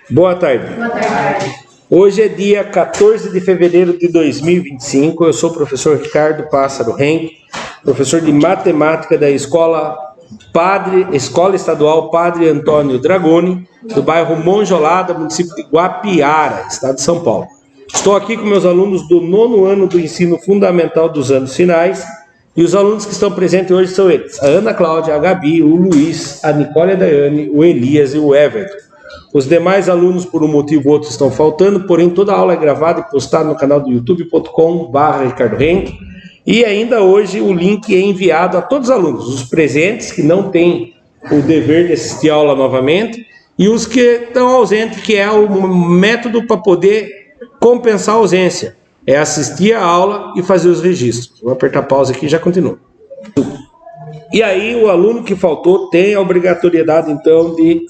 Boa tarde. Boa tarde. Hoje é dia 14 de fevereiro de 2025. Eu sou o professor Ricardo Pássaro Henk, professor de matemática da Escola Estadual Padre Antônio Dragoni, do bairro Monjolada, município de Guapiara, estado de São Paulo. Estou aqui com meus alunos do 9º ano do ensino fundamental dos anos finais, e os alunos que estão presentes hoje são eles: a Ana Cláudia, a Gabi, o Luiz, a Nicole, a Daiane, o Elias e o Everton. Os demais alunos, por um motivo ou outro, estão faltando, porém toda a aula é gravada e postada no canal do youtube.com/Ricardo Henk. E ainda hoje o link é enviado a todos os alunos, os presentes que não têm o dever de assistir a aula novamente e os que estão ausentes, que é o método para poder compensar a ausência. É assistir a aula e fazer os registros. Vou apertar pausa aqui e já continua. E aí o aluno que faltou tem a obrigatoriedade, então, de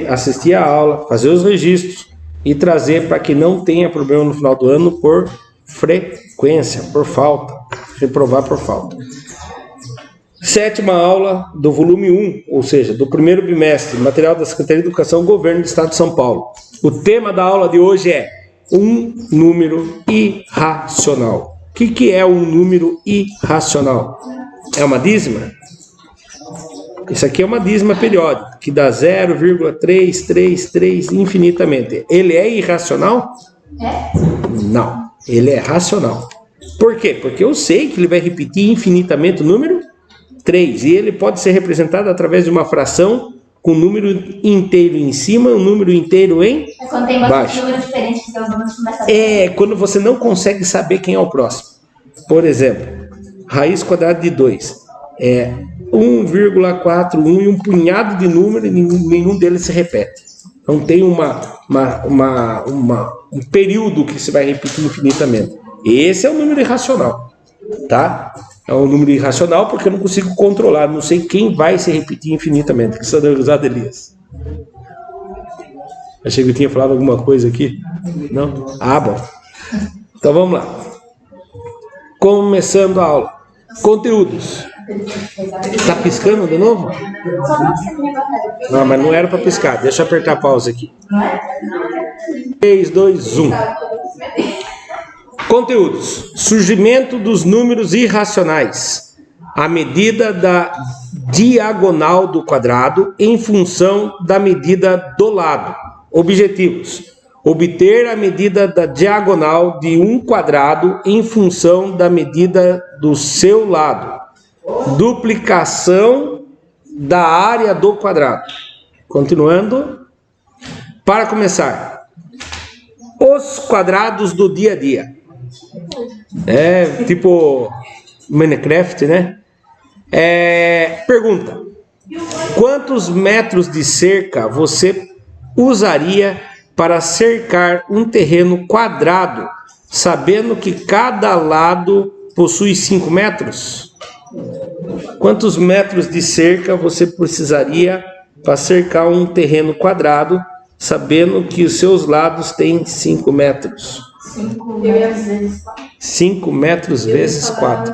assistir a aula, fazer os registros e trazer para que não tenha problema no final do ano por frequência, por falta, reprovar por falta. 7ª aula do volume 1, ou seja, do primeiro bimestre, material da Secretaria de Educação, Governo do Estado de São Paulo. O tema da aula de hoje é um número irracional. O que é um número irracional? É uma dízima? Isso aqui é uma dízima periódica, que dá 0,333 infinitamente. Ele é irracional? Não, ele é racional. Por quê? Porque eu sei que ele vai repetir infinitamente o número 3, e ele pode ser representado através de uma fração com um número inteiro em cima e um número inteiro em quando tem baixo. Número diferente, que os números começam a... É quando você não consegue saber quem é o próximo. Por exemplo, raiz quadrada de 2 é 1,41 e um punhado de números e nenhum deles se repete. Não tem um período que se vai repetir infinitamente. Esse é um número irracional, tá? É um número irracional porque eu não consigo controlar, não sei quem vai se repetir infinitamente. Que você deve usar, Elias? Achei que eu tinha falado alguma coisa aqui. Não? Ah, bom. Então vamos lá. Começando a aula. Conteúdos. Tá piscando de novo? Não, mas não era para piscar. Deixa eu apertar a pausa aqui. 3, 2, 1. Conteúdos. Surgimento dos números irracionais. A medida da diagonal do quadrado em função da medida do lado. Objetivos. Obter a medida da diagonal de um quadrado em função da medida do seu lado. Duplicação da área do quadrado. Continuando. Para começar, os quadrados do dia a dia. É tipo Minecraft, né? Pergunta: quantos metros de cerca você usaria para cercar um terreno quadrado, sabendo que cada lado possui 5 metros? Quantos metros de cerca você precisaria para cercar um terreno quadrado, sabendo que os seus lados têm 5 metros? 5 metros vezes 4.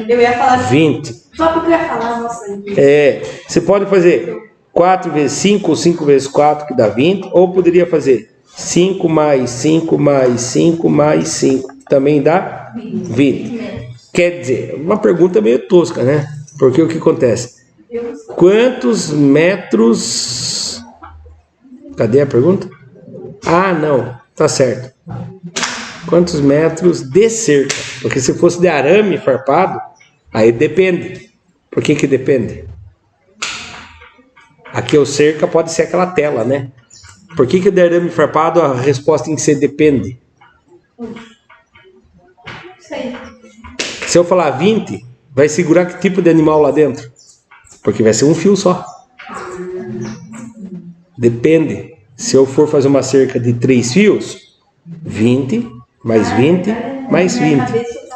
Eu ia falar 20. Só porque eu ia falar, nossa. Você pode fazer 4 vezes 5 ou 5 vezes 4, que dá 20, ou poderia fazer 5 mais 5 mais 5 mais 5, que também dá 20. Quer dizer, uma pergunta meio tosca, né? Porque o que acontece? Quantos metros... Cadê a pergunta? Ah, não, tá certo. Quantos metros de cerca? Porque se fosse de arame farpado, aí depende. Por que depende? Aqui o cerca pode ser aquela tela, né? Por que de arame farpado a resposta tem que ser depende? Sei. Se eu falar 20, vai segurar que tipo de animal lá dentro? Porque vai ser um fio só. Depende. Se eu for fazer uma cerca de 3 fios, 20 mais 20 mais 20,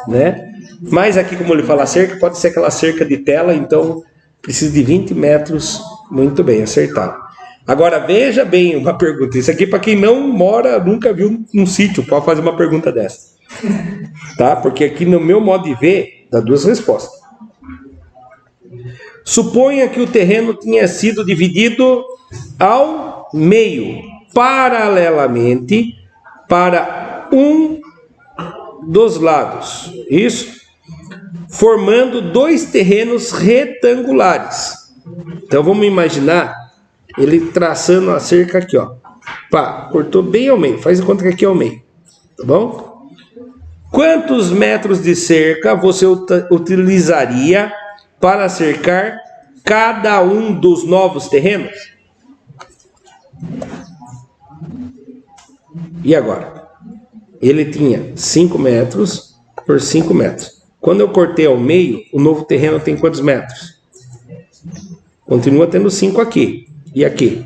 né? Mas aqui, como ele fala cerca, pode ser aquela cerca de tela, então precisa de 20 metros. Muito bem, acertado. Agora, veja bem uma pergunta. Isso aqui para quem não mora, nunca viu um sítio, pode fazer uma pergunta dessa. Tá? Porque aqui no meu modo de ver, dá 2 respostas. Suponha que o terreno tinha sido dividido ao meio. paralelamente para um dos lados. Isso? Formando dois terrenos retangulares. Então vamos imaginar ele traçando a cerca aqui, ó. Pá, cortou bem ao meio. Faz de conta que aqui é o meio. Tá bom? Quantos metros de cerca você utilizaria para cercar cada um dos novos terrenos? E agora? Ele tinha 5 metros por 5 metros. Quando eu cortei ao meio, o novo terreno tem quantos metros? Continua tendo 5 aqui. E aqui?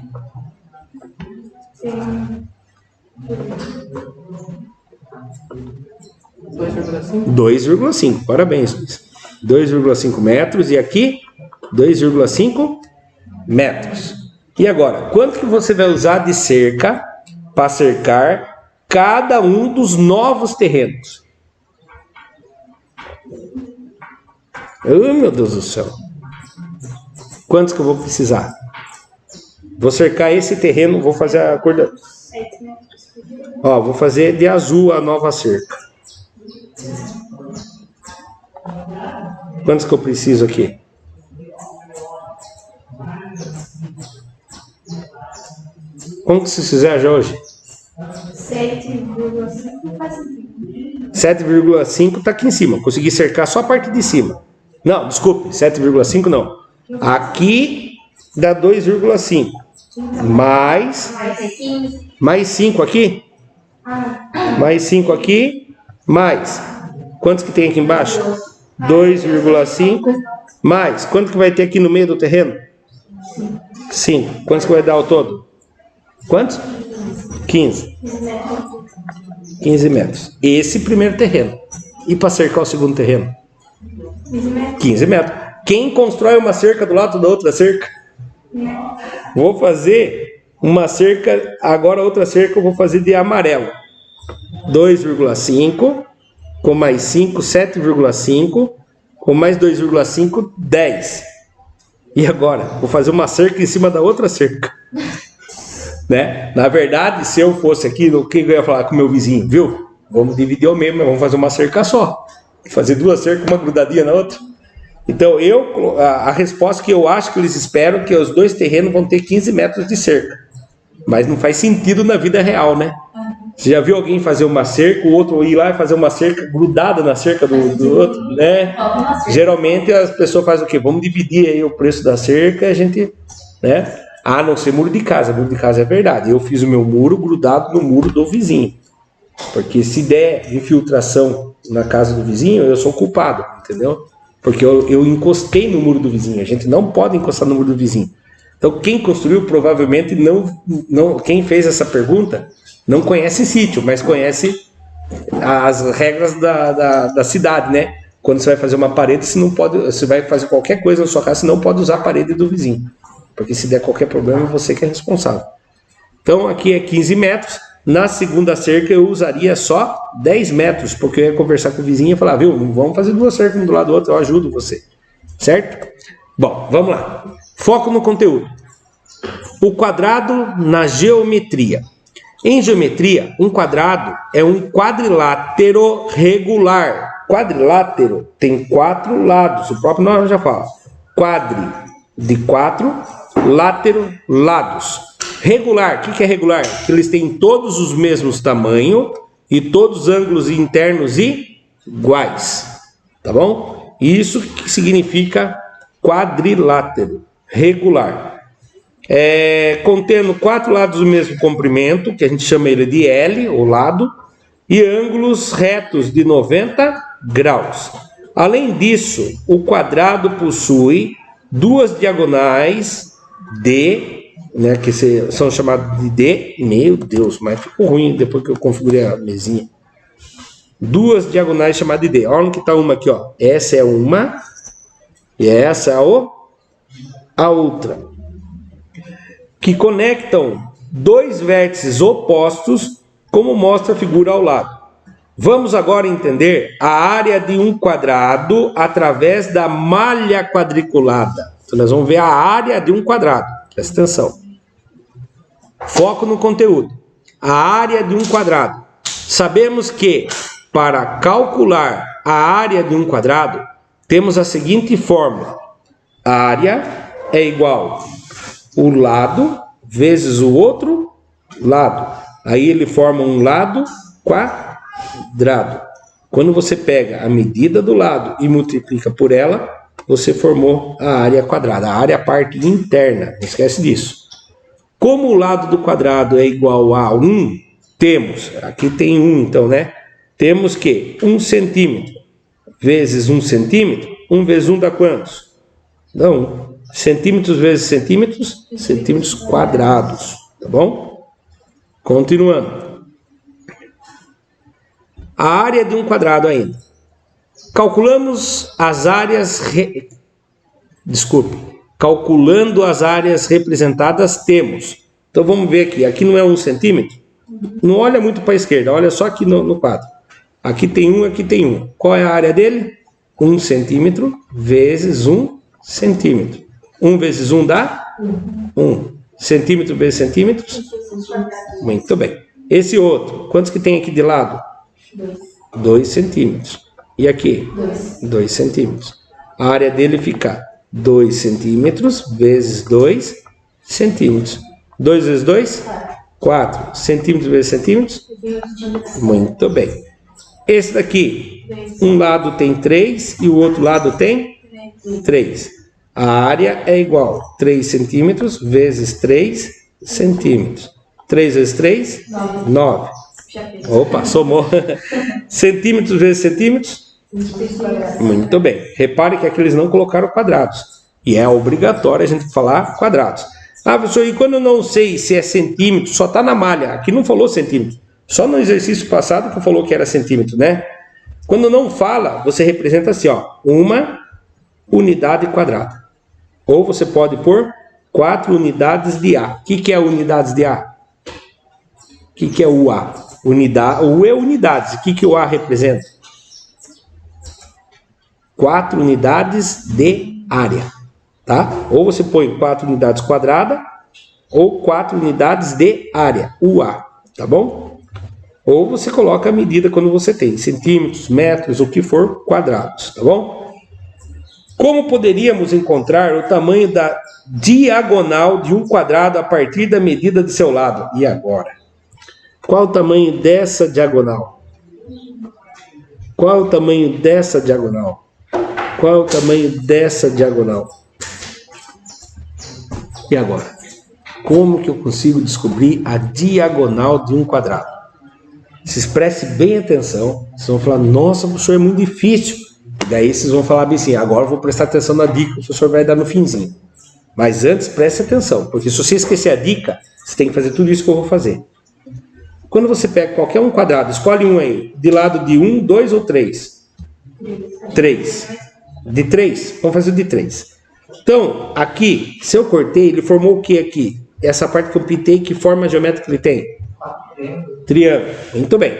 2,5. Parabéns, Luiz. 2,5 metros. E aqui? 2,5 metros. E agora? Quanto que você vai usar de cerca para cercar cada um dos novos terrenos? Oh, meu Deus do céu. Quantos que eu vou precisar? Vou cercar esse terreno, vou fazer a cor da... Ó, vou fazer de azul a nova cerca. Quantos que eu preciso aqui? Como que vocês fizeram já hoje? 7,5 faz sentido. 7,5 está aqui em cima. Consegui cercar só a parte de cima. Não, desculpe, 7,5 não. Aqui dá 2,5. Mais 5 aqui. Mais 5 aqui. Mais. Quantos que tem aqui embaixo? 2,5. Mais. Quanto que vai ter aqui no meio do terreno? 5. Quantos que vai dar ao todo? Quantos? 15. 15 metros. Esse primeiro terreno. E para cercar o segundo terreno? 15 metros. Quem constrói uma cerca do lado da outra cerca? Vou fazer uma cerca, agora outra cerca eu vou fazer de amarelo. 2,5, com mais 5, 7,5, com mais 2,5, 10. E agora? Vou fazer uma cerca em cima da outra cerca. Né? Na verdade, se eu fosse aqui, o que eu ia falar com o meu vizinho? Viu? Vamos dividir ao mesmo, vamos fazer uma cerca só. Fazer duas cercas, uma grudadinha na outra. Então, a resposta que eu acho que eles esperam é que os dois terrenos vão ter 15 metros de cerca. Mas não faz sentido na vida real, né? Você já viu alguém fazer uma cerca, o outro ir lá e fazer uma cerca grudada na cerca do outro, né? Geralmente as pessoas fazem o quê? Vamos dividir aí o preço da cerca e a gente, né? A não ser muro de casa. Muro de casa é verdade. Eu fiz o meu muro grudado no muro do vizinho. Porque se der infiltração na casa do vizinho, eu sou o culpado, entendeu? Porque eu encostei no muro do vizinho. A gente não pode encostar no muro do vizinho. Então, quem construiu provavelmente não. Quem fez essa pergunta não conhece sítio, mas conhece as regras da cidade, né? Quando você vai fazer uma parede, você não pode. Você vai fazer qualquer coisa na sua casa, você não pode usar a parede do vizinho. Porque se der qualquer problema, você que é responsável. Então, aqui é 15 metros. Na segunda cerca, eu usaria só 10 metros, porque eu ia conversar com o vizinho e falar, viu, vamos fazer duas cercas um do lado do outro, eu ajudo você. Certo? Bom, vamos lá. Foco no conteúdo. O quadrado na geometria. Em geometria, um quadrado é um quadrilátero regular. Quadrilátero tem 4 lados, o próprio nome já fala. Quadri de 4, látero, lados. Regular, o que é regular? Que eles têm todos os mesmos tamanhos e todos os ângulos internos iguais. Tá bom? Isso que significa quadrilátero, regular. Contendo 4 lados do mesmo comprimento, que a gente chama ele de L, o lado, e ângulos retos de 90 graus. Além disso, o quadrado possui 2 diagonais D, né, que são chamados de D. Meu Deus, mas ficou ruim depois que eu configurei a mesinha. 2 diagonais chamadas de D. Olha que está uma aqui, ó. Essa é uma e essa é a outra. Que conectam 2 vértices opostos, como mostra a figura ao lado. Vamos agora entender a área de um quadrado através da malha quadriculada. Então, nós vamos ver a área de um quadrado. Presta atenção. Foco no conteúdo. A área de um quadrado. Sabemos que para calcular a área de um quadrado, temos a seguinte fórmula. A área é igual o lado vezes o outro lado. Aí ele forma um lado quadrado. Quando você pega a medida do lado e multiplica por ela, você formou a área quadrada. A área é a parte interna, não esquece disso. Como o lado do quadrado é igual a 1, temos, aqui tem 1 então, né? Temos que 1 centímetro vezes 1 centímetro, 1 vezes 1 dá quantos? Dá 1. Centímetros vezes centímetros, centímetros quadrados, tá bom? Continuando. A área de um quadrado ainda. Calculamos as áreas... Calculando as áreas representadas, temos. Então vamos ver aqui. Aqui não é 1 centímetro? Não olha muito para a esquerda, olha só aqui no quadro. Aqui tem 1, aqui tem 1. Qual é a área dele? 1 centímetro vezes 1 centímetro. 1 vezes 1 dá? 1. Centímetro vezes centímetros? Muito bem. Esse outro, quantos que tem aqui de lado? 2 centímetros. E aqui? 2 centímetros. A área dele fica 2 centímetros vezes 2 centímetros. 2 vezes 2? 4. Centímetros vezes centímetros? Muito bem. Esse daqui, um lado tem 3 e o outro lado tem 3. A área é igual a 3 centímetros vezes 3 centímetros. 3 vezes 3? 9. Opa, somou. Centímetros vezes centímetros? Muito bem. Repare que aqui eles não colocaram quadrados. E é obrigatório a gente falar quadrados. Ah, professor, e quando eu não sei se é centímetro, só está na malha. Aqui não falou centímetro. Só no exercício passado que falou que era centímetro, né? Quando não fala, você representa assim, ó, uma unidade quadrada. Ou você pode pôr 4 unidades de A. O que é unidades de A? O que é o A? Unidade, o U é unidades. O que o A representa? 4 unidades de área. Tá? Ou você põe 4 unidades quadradas ou 4 unidades de área, UA, tá bom? Ou você coloca a medida quando você tem centímetros, metros, o que for, quadrados, tá bom? Como poderíamos encontrar o tamanho da diagonal de um quadrado a partir da medida de seu lado? E agora? Qual o tamanho dessa diagonal? Qual o tamanho dessa diagonal? Qual o tamanho dessa diagonal? E agora? Como que eu consigo descobrir a diagonal de um quadrado? Vocês prestem bem atenção. Vocês vão falar, nossa, professor, é muito difícil. E daí vocês vão falar bem assim, agora eu vou prestar atenção na dica que o professor vai dar no finzinho. Mas antes, preste atenção, porque se você esquecer a dica, você tem que fazer tudo isso que eu vou fazer. Quando você pega qualquer um quadrado, escolhe um aí, de lado de 1, 2 ou 3? 3. De 3? Vamos fazer o de 3. Então, aqui, se eu cortei, ele formou o que aqui? Essa parte que eu pintei, que forma geométrica ele tem? Triângulo. Muito bem.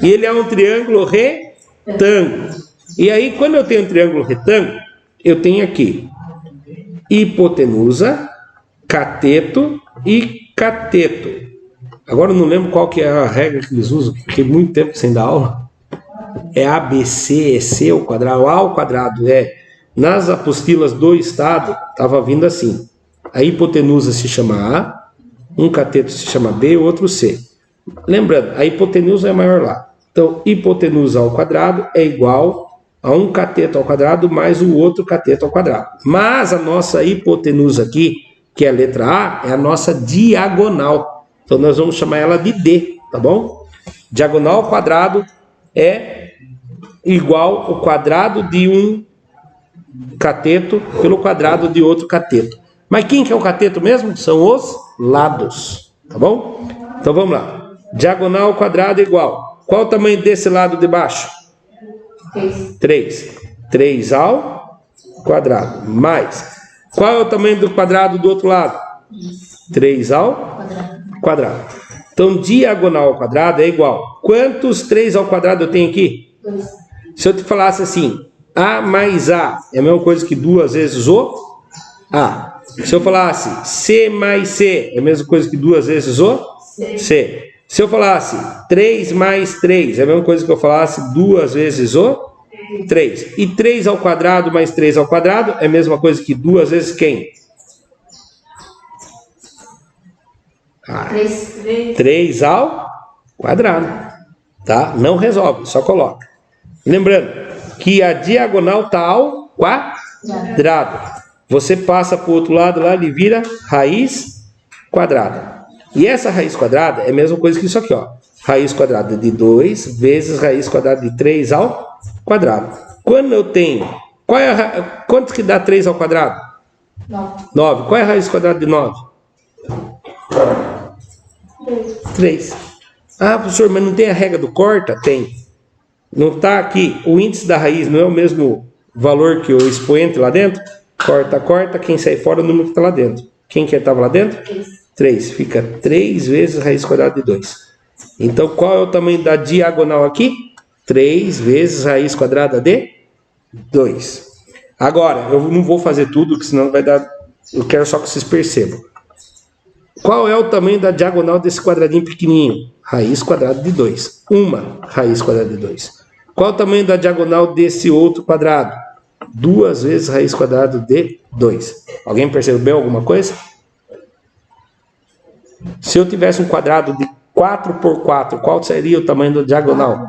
E ele é um triângulo retângulo. E aí, quando eu tenho um triângulo retângulo, eu tenho aqui hipotenusa, cateto e cateto. Agora eu não lembro qual que é a regra que eles usam, porque muito tempo sem dar aula. É ABC, é C ao quadrado, A ao quadrado, é... Nas apostilas do Estado, estava vindo assim. A hipotenusa se chama A, um cateto se chama B, o outro C. Lembrando, a hipotenusa é maior lá. Então, hipotenusa ao quadrado é igual a um cateto ao quadrado mais o outro cateto ao quadrado. Mas a nossa hipotenusa aqui, que é a letra A, é a nossa diagonal. Então, nós vamos chamar ela de D, tá bom? Diagonal ao quadrado é igual ao quadrado de um cateto pelo quadrado de outro cateto. Mas quem que é o cateto mesmo? São os lados, tá bom? Então vamos lá. Diagonal ao quadrado é igual. Qual o tamanho desse lado de baixo? 3. 3 ao quadrado. Mais. Qual é o tamanho do quadrado do outro lado? 3 ao quadrado. Então, diagonal ao quadrado é igual. Quantos 3 ao quadrado eu tenho aqui? 2. Se eu te falasse assim, A mais A é a mesma coisa que 2 vezes o A. Se eu falasse C mais C, é a mesma coisa que 2 vezes o C. Se eu falasse 3 mais 3, é a mesma coisa que eu falasse 2 vezes o 3. E 3 ao quadrado mais 3 ao quadrado é a mesma coisa que 2 vezes quem? 3 ao quadrado. Tá? Não resolve, só coloca. Lembrando que a diagonal está ao quadrado. Você passa para o outro lado lá, ele vira raiz quadrada. E essa raiz quadrada é a mesma coisa que isso aqui, ó. Raiz quadrada de 2 vezes raiz quadrada de 3 ao quadrado. Quando eu tenho... quanto que dá 3 ao quadrado? 9. Qual é a raiz quadrada de 9? 3. Ah, professor, mas não tem a regra do corta? Tem. Não está aqui. O índice da raiz não é o mesmo valor que o expoente lá dentro? Corta, corta. Quem sai fora é o número que está lá dentro. Quem que estava lá dentro? 3. Fica 3 vezes raiz quadrada de 2. Então, qual é o tamanho da diagonal aqui? 3 vezes raiz quadrada de 2. Agora, eu não vou fazer tudo, porque senão vai dar... Eu quero só que vocês percebam. Qual é o tamanho da diagonal desse quadradinho pequenininho? Raiz quadrada de 2. Uma raiz quadrada de 2. Qual é o tamanho da diagonal desse outro quadrado? 2 vezes raiz quadrada de 2. Alguém percebeu alguma coisa? Se eu tivesse um quadrado de 4 por 4, qual seria o tamanho da diagonal?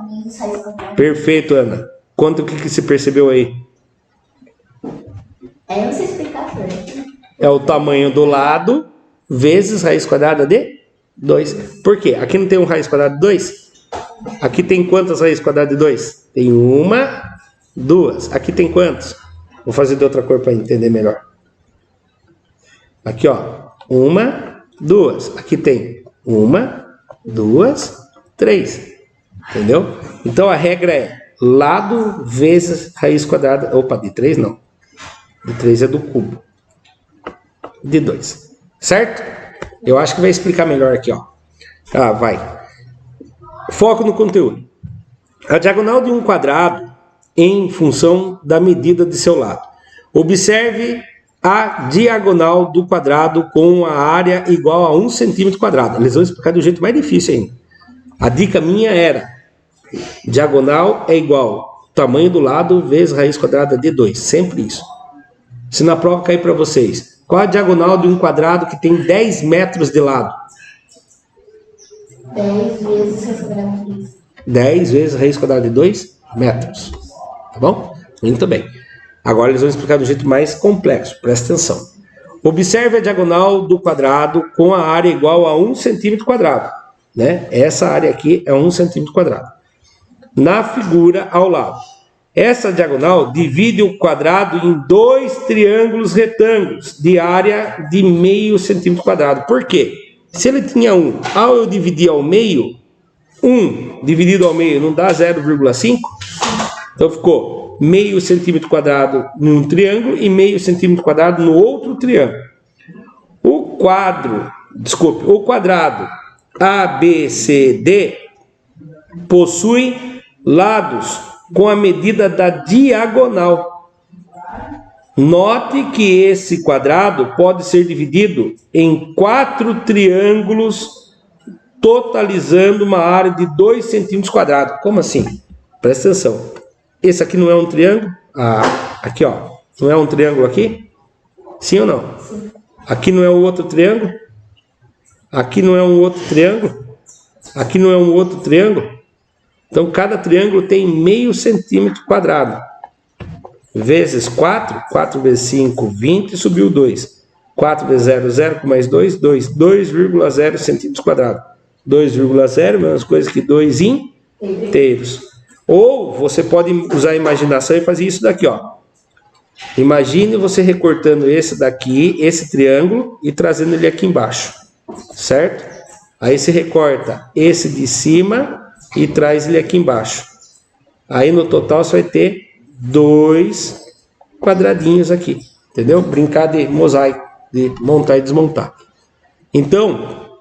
Perfeito, Ana. Quanto que se percebeu aí? Eu não sei explicar, é o tamanho do lado vezes raiz quadrada de 2. Por quê? Aqui não tem um raiz quadrada de 2? Aqui tem quantas raízes quadradas de 2? Tem 1, 2. Aqui tem quantos? Vou fazer de outra cor para entender melhor. Aqui, ó. 1, 2. Aqui tem 1, 2, 3. Entendeu? Então a regra é lado vezes raiz quadrada. Opa, de 3 não. De 3 é do cubo. De 2. Certo? Eu acho que vai explicar melhor aqui, ó. Ah, vai. Foco no conteúdo. A diagonal de um quadrado em função da medida de seu lado. Observe a diagonal do quadrado com a área igual a 1 centímetro quadrado. Eles vão explicar do jeito mais difícil ainda. A dica minha era: diagonal é igual tamanho do lado vezes raiz quadrada de 2. Sempre isso. Se na prova cair para vocês, qual a diagonal de um quadrado que tem 10 metros de lado? 10 vezes raiz quadrada de 2. 10 vezes raiz quadrada de 2 metros. Tá bom? Muito bem. Agora eles vão explicar do jeito mais complexo. Presta atenção. Observe a diagonal do quadrado com a área igual a 1 centímetro quadrado. Né? Essa área aqui é 1 centímetro quadrado. Na figura ao lado. Essa diagonal divide o quadrado em 2 triângulos retângulos de área de meio centímetro quadrado. Por quê? Se ele tinha 1, ao eu dividir ao meio, 1 dividido ao meio não dá 0,5? Então ficou meio centímetro quadrado num triângulo e meio centímetro quadrado no outro triângulo. O quadrado ABCD possui lados com a medida da diagonal. Note que esse quadrado pode ser dividido em 4 triângulos, totalizando uma área de 2 centímetros quadrados. Como assim? Presta atenção. Esse aqui não é um triângulo? Ah, aqui, ó. Não é um triângulo aqui? Sim ou não? Sim. Aqui não é um outro triângulo? Aqui não é um outro triângulo? Aqui não é um outro triângulo? Então, cada triângulo tem meio centímetro quadrado. Vezes 4, 4 vezes 5, 20, subiu 2. 4 vezes 0, 0, com mais 2, 2. 2,0 centímetros quadrados. 2,0, mesma coisa que 2 inteiros. Ou você pode usar a imaginação e fazer isso daqui, ó. Imagine você recortando esse daqui, esse triângulo, e trazendo ele aqui embaixo. Certo? Aí você recorta esse de cima e traz ele aqui embaixo. Aí no total você vai ter 2 quadradinhos aqui. Entendeu? Brincar de mosaico, de montar e desmontar. Então,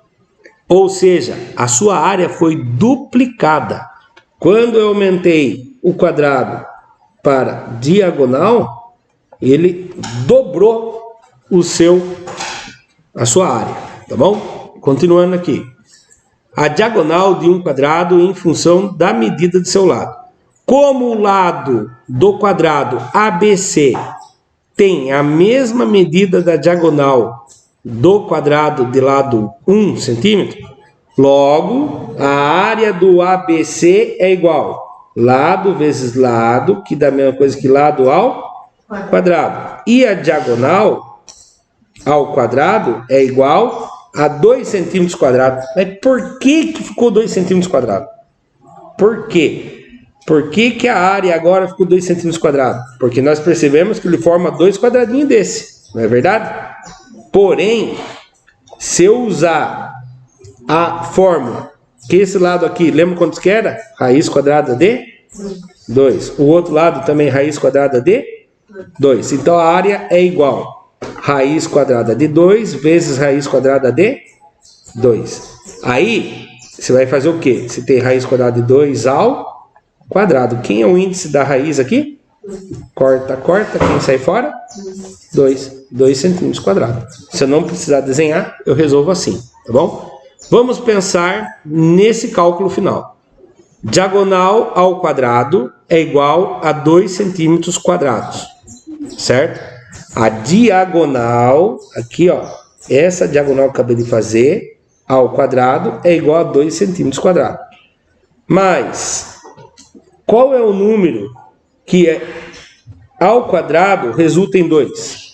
ou seja, a sua área foi duplicada. Quando eu aumentei o quadrado para diagonal, ele dobrou a sua área, tá bom? Continuando aqui. A diagonal de um quadrado em função da medida do seu lado. Como o lado do quadrado ABC tem a mesma medida da diagonal do quadrado de lado 1 centímetro, logo a área do ABC é igual lado vezes lado, que dá a mesma coisa que lado ao quadrado. E a diagonal ao quadrado é igual a 2 centímetros quadrados. Mas por que ficou 2 centímetros quadrados? Por quê? Por que a área agora ficou 2 centímetros quadrados? Porque nós percebemos que ele forma 2 quadradinhos desse, não é verdade? Porém, se eu usar a fórmula, que esse lado aqui, lembra quanto que era? Raiz quadrada de 2. O outro lado também raiz quadrada de 2. Então a área é igual raiz quadrada de 2 vezes raiz quadrada de 2. Aí, você vai fazer o quê? Você tem raiz quadrada de 2 ao quadrado. Quem é o índice da raiz aqui? Corta, corta. Quem sai fora? 2 centímetros quadrados. Se eu não precisar desenhar, eu resolvo assim, tá bom? Vamos pensar nesse cálculo final. Diagonal ao quadrado é igual a 2 centímetros quadrados, certo? A diagonal, aqui ó, essa diagonal que eu acabei de fazer, ao quadrado, é igual a 2 centímetros quadrados. Mas, qual é o número que é ao quadrado resulta em 2?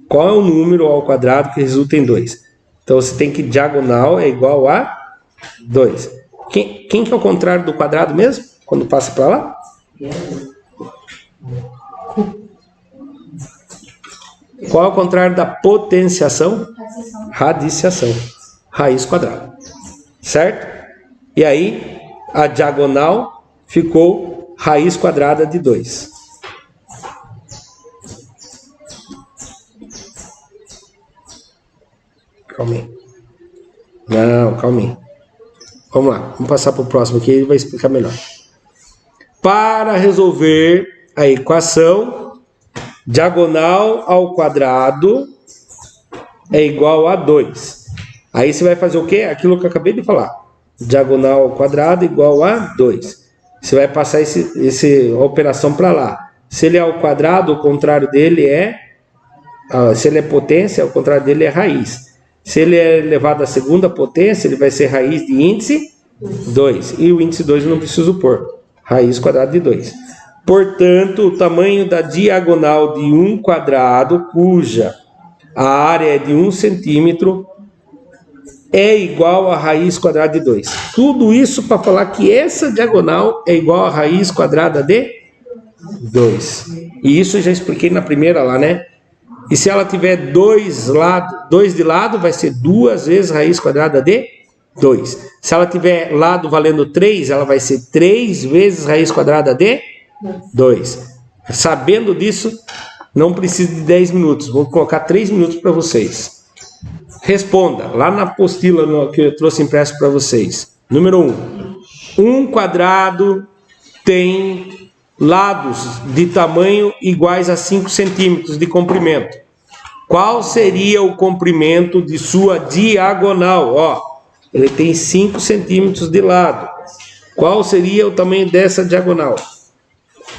Qual é o número ao quadrado que resulta em 2? Então, você tem que diagonal é igual a 2. Quem que é o contrário do quadrado mesmo? Quando passa para lá? Qual é o contrário da potenciação? Radiciação. Raiz quadrada. Certo? E aí, a diagonal ficou raiz quadrada de 2. Calma aí. Não, calma aí. Vamos lá, vamos passar para o próximo aqui, ele vai explicar melhor. Para resolver a equação, diagonal ao quadrado é igual a 2. Aí você vai fazer o quê? Aquilo que eu acabei de falar. Diagonal ao quadrado igual a 2. Você vai passar essa operação para lá. Se ele é ao quadrado, o contrário dele é... se ele é potência, o contrário dele é raiz. Se ele é elevado à segunda potência, ele vai ser raiz de índice 2. E o índice 2 eu não preciso pôr. Raiz quadrada de 2. Portanto, o tamanho da diagonal de um quadrado, cuja a área é de 1 centímetro, é igual a raiz quadrada de 2. Tudo isso para falar que essa diagonal é igual a raiz quadrada de 2. E isso eu já expliquei na primeira lá, né? E se ela tiver 2 de lado, vai ser 2 vezes raiz quadrada de 2. Se ela tiver lado valendo 3, ela vai ser 3 vezes raiz quadrada de 2. Sabendo disso, não precisa de 10 minutos. Vou colocar 3 minutos para vocês. Responda, lá na apostila que eu trouxe impresso para vocês. Número 1. Um quadrado tem lados de tamanho iguais a 5 centímetros de comprimento. Qual seria o comprimento de sua diagonal? Ó, ele tem 5 centímetros de lado. Qual seria o tamanho dessa diagonal?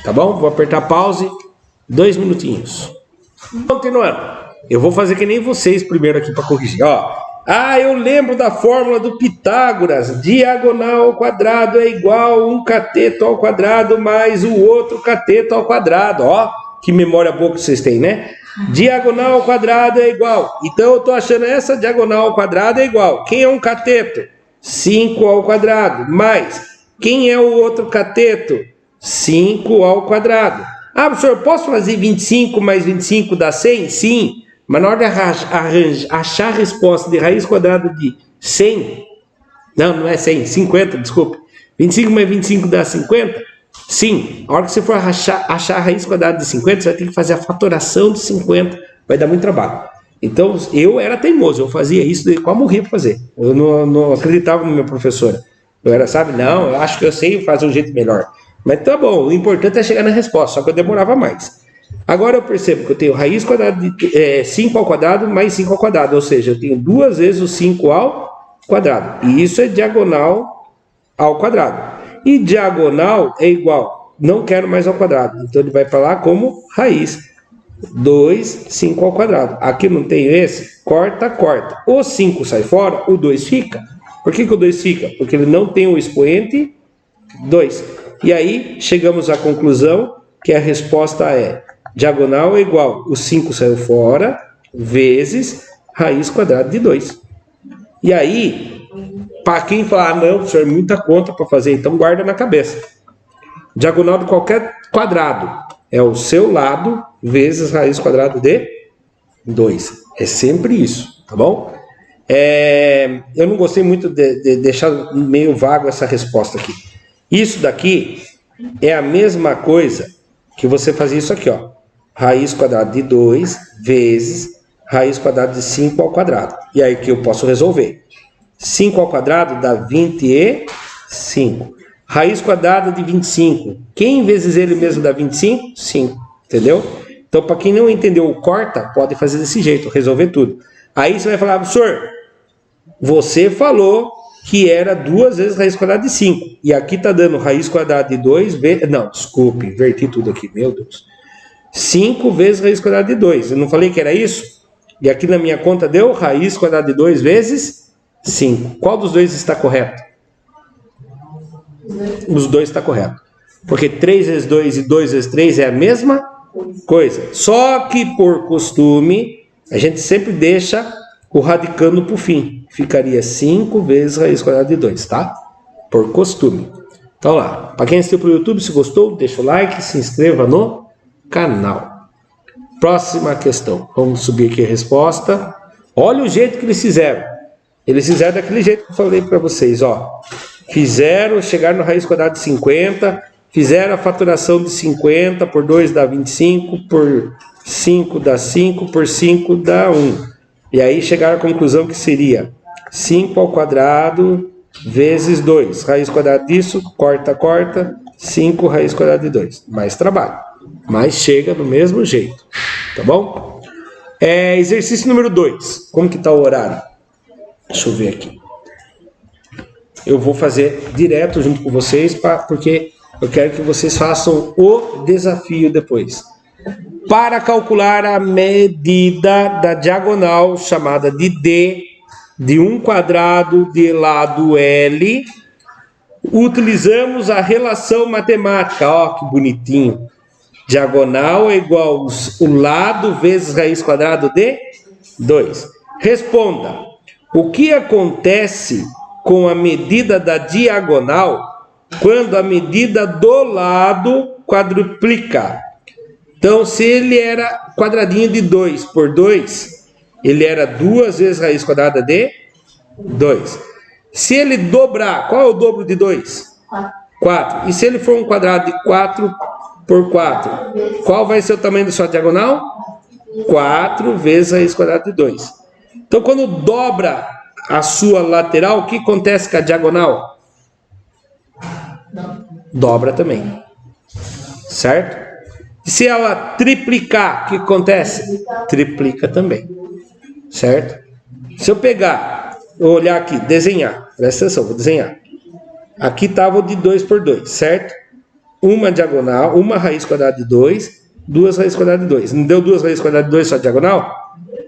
Tá bom? Vou apertar pause. 2 minutinhos. Continuando. Eu vou fazer que nem vocês primeiro aqui para corrigir. Ó. Eu lembro da fórmula do Pitágoras. Diagonal ao quadrado é igual a um cateto ao quadrado mais o outro cateto ao quadrado. Ó, que memória boa que vocês têm, né? Diagonal ao quadrado é igual. Então eu estou achando essa diagonal ao quadrado é igual. Quem é um cateto? 5 ao quadrado. Mais. Quem é o outro cateto? 5 ao quadrado. Professor, posso fazer 25 mais 25 dá 100? Sim. Mas na hora de achar a resposta de raiz quadrada de 100, não é 100, 50, desculpa. 25 mais 25 dá 50? Sim. A hora que você for achar a raiz quadrada de 50, você vai ter que fazer a fatoração de 50. Vai dar muito trabalho. Então, eu era teimoso, eu fazia isso, quase morria para fazer. Eu não acreditava no meu professor. Eu era, não, eu acho que eu sei fazer um jeito melhor. Mas tá bom, o importante é chegar na resposta, só que eu demorava mais. Agora eu percebo que eu tenho raiz quadrada de 5 ao quadrado mais 5 ao quadrado, ou seja, eu tenho duas vezes o 5 ao quadrado. E isso é diagonal ao quadrado. E diagonal é igual, não quero mais ao quadrado. Então ele vai para lá como raiz 2, 5 ao quadrado. Aqui não tem esse, corta, corta. O 5 sai fora, o 2 fica. Por que o 2 fica? Porque ele não tem o expoente 2. E aí chegamos à conclusão que a resposta é diagonal é igual, o 5 saiu fora, vezes raiz quadrada de 2. E aí, para quem falar, não, professor, é muita conta para fazer, então guarda na cabeça. Diagonal de qualquer quadrado é o seu lado vezes raiz quadrada de 2. É sempre isso, tá bom? Eu não gostei muito de deixar meio vago essa resposta aqui. Isso daqui é a mesma coisa que você fazer isso aqui, ó. Raiz quadrada de 2 vezes raiz quadrada de 5 ao quadrado. E aí que eu posso resolver. 5 ao quadrado dá 25. Raiz quadrada de 25. Quem vezes ele mesmo dá 25? 5. Entendeu? Então, para quem não entendeu o corta, pode fazer desse jeito, resolver tudo. Aí você vai falar, professor, você falou que era duas vezes raiz quadrada de 5. E aqui está dando raiz quadrada de 2 vezes... Não, desculpe, inverti tudo aqui, meu Deus. 5 vezes raiz quadrada de 2. Eu não falei que era isso? E aqui na minha conta deu raiz quadrada de 2 vezes 5. Qual dos dois está correto? Os dois está correto. Porque 3 vezes 2 e 2 vezes 3 é a mesma coisa. Só que por costume, a gente sempre deixa o radicando para o fim. Ficaria 5 vezes raiz quadrada de 2, tá? Por costume. Então lá. Para quem assistiu pelo YouTube, se gostou, deixa o like, se inscreva no canal. Próxima questão. Vamos subir aqui a resposta. Olha o jeito que eles fizeram. Eles fizeram daquele jeito que eu falei para vocês, ó. Fizeram, chegaram na raiz quadrada de 50, fizeram a faturação de 50, por 2 dá 25, por 5 dá 5, por 5 dá 1. E aí chegaram à conclusão que seria 5 ao quadrado vezes 2. Raiz quadrada disso, corta, corta, 5 raiz quadrada de 2. Mais trabalho, mas chega do mesmo jeito, tá bom? Exercício número 2. Como que está o horário? Deixa eu ver aqui. Eu vou fazer direto junto com vocês, porque eu quero que vocês façam o desafio depois. Para calcular a medida da diagonal chamada de D, de um quadrado de lado L, utilizamos a relação matemática. Ó, que bonitinho. Diagonal é igual o lado vezes raiz quadrada de 2. Responda. O que acontece com a medida da diagonal quando a medida do lado quadruplica? Então, se ele era quadradinho de 2 por 2, ele era 2 vezes raiz quadrada de 2. Se ele dobrar, qual é o dobro de 2? 4. E se ele for um quadrado de 4 por 4, qual vai ser o tamanho da sua diagonal? 4 vezes raiz quadrada de 2. Então, quando dobra a sua lateral, o que acontece com a diagonal? Dobra também. Certo? E se ela triplicar, o que acontece? Triplica também. Certo? Se eu pegar, vou olhar aqui, desenhar. Presta atenção, vou desenhar. Aqui estava o de 2 por 2, certo? Uma diagonal, uma raiz quadrada de 2, duas raízes quadradas de 2. Não deu 2 raízes quadradas de 2 só diagonal?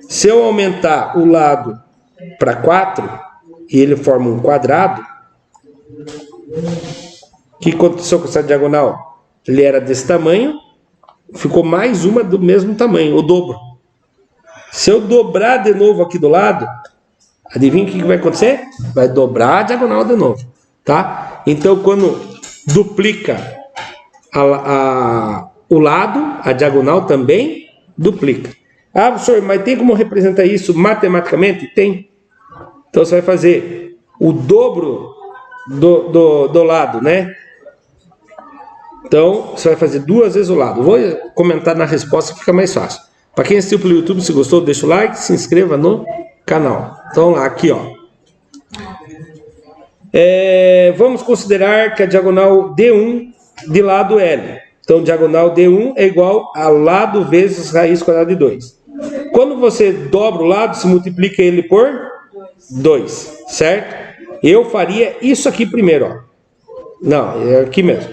Se eu aumentar o lado para 4 e ele forma um quadrado, o que aconteceu com essa diagonal? Ele era desse tamanho, ficou mais uma do mesmo tamanho, o dobro. Se eu dobrar de novo aqui do lado, adivinha o que vai acontecer? Vai dobrar a diagonal de novo, tá? Então, quando duplica o lado, a diagonal também duplica. Ah, professor, mas tem como representar isso matematicamente? Tem. Então, você vai fazer o dobro do lado, né? Então, você vai fazer 2 vezes o lado. Vou comentar na resposta que fica mais fácil. Para quem assistiu pelo YouTube, se gostou, deixa o like, se inscreva no canal. Então, lá, aqui, ó. Vamos considerar que a diagonal D1 de lado L Então, diagonal de 1 é igual a lado vezes raiz quadrada de 2. Quando você dobra o lado, se multiplica ele por 2, certo? Eu faria isso aqui primeiro, ó. Não, é aqui mesmo.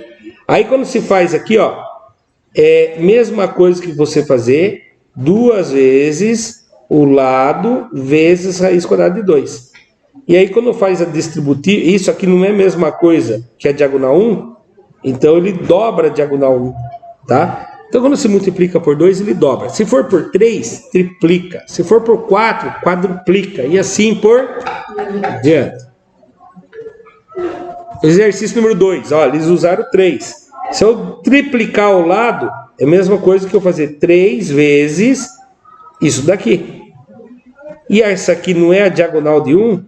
Aí quando se faz aqui, ó, é a mesma coisa que você fazer 2 vezes o lado vezes raiz quadrada de 2. E aí quando faz a distributiva, isso aqui não é a mesma coisa que a diagonal 1, então ele dobra a diagonal 1, tá? Então quando se multiplica por 2, ele dobra. Se for por 3, triplica. Se for por 4, quadruplica. E assim por diante. Exercício número 2, ó, eles usaram 3. Se eu triplicar o lado, é a mesma coisa que eu fazer 3 vezes isso daqui. E essa aqui não é a diagonal de 1?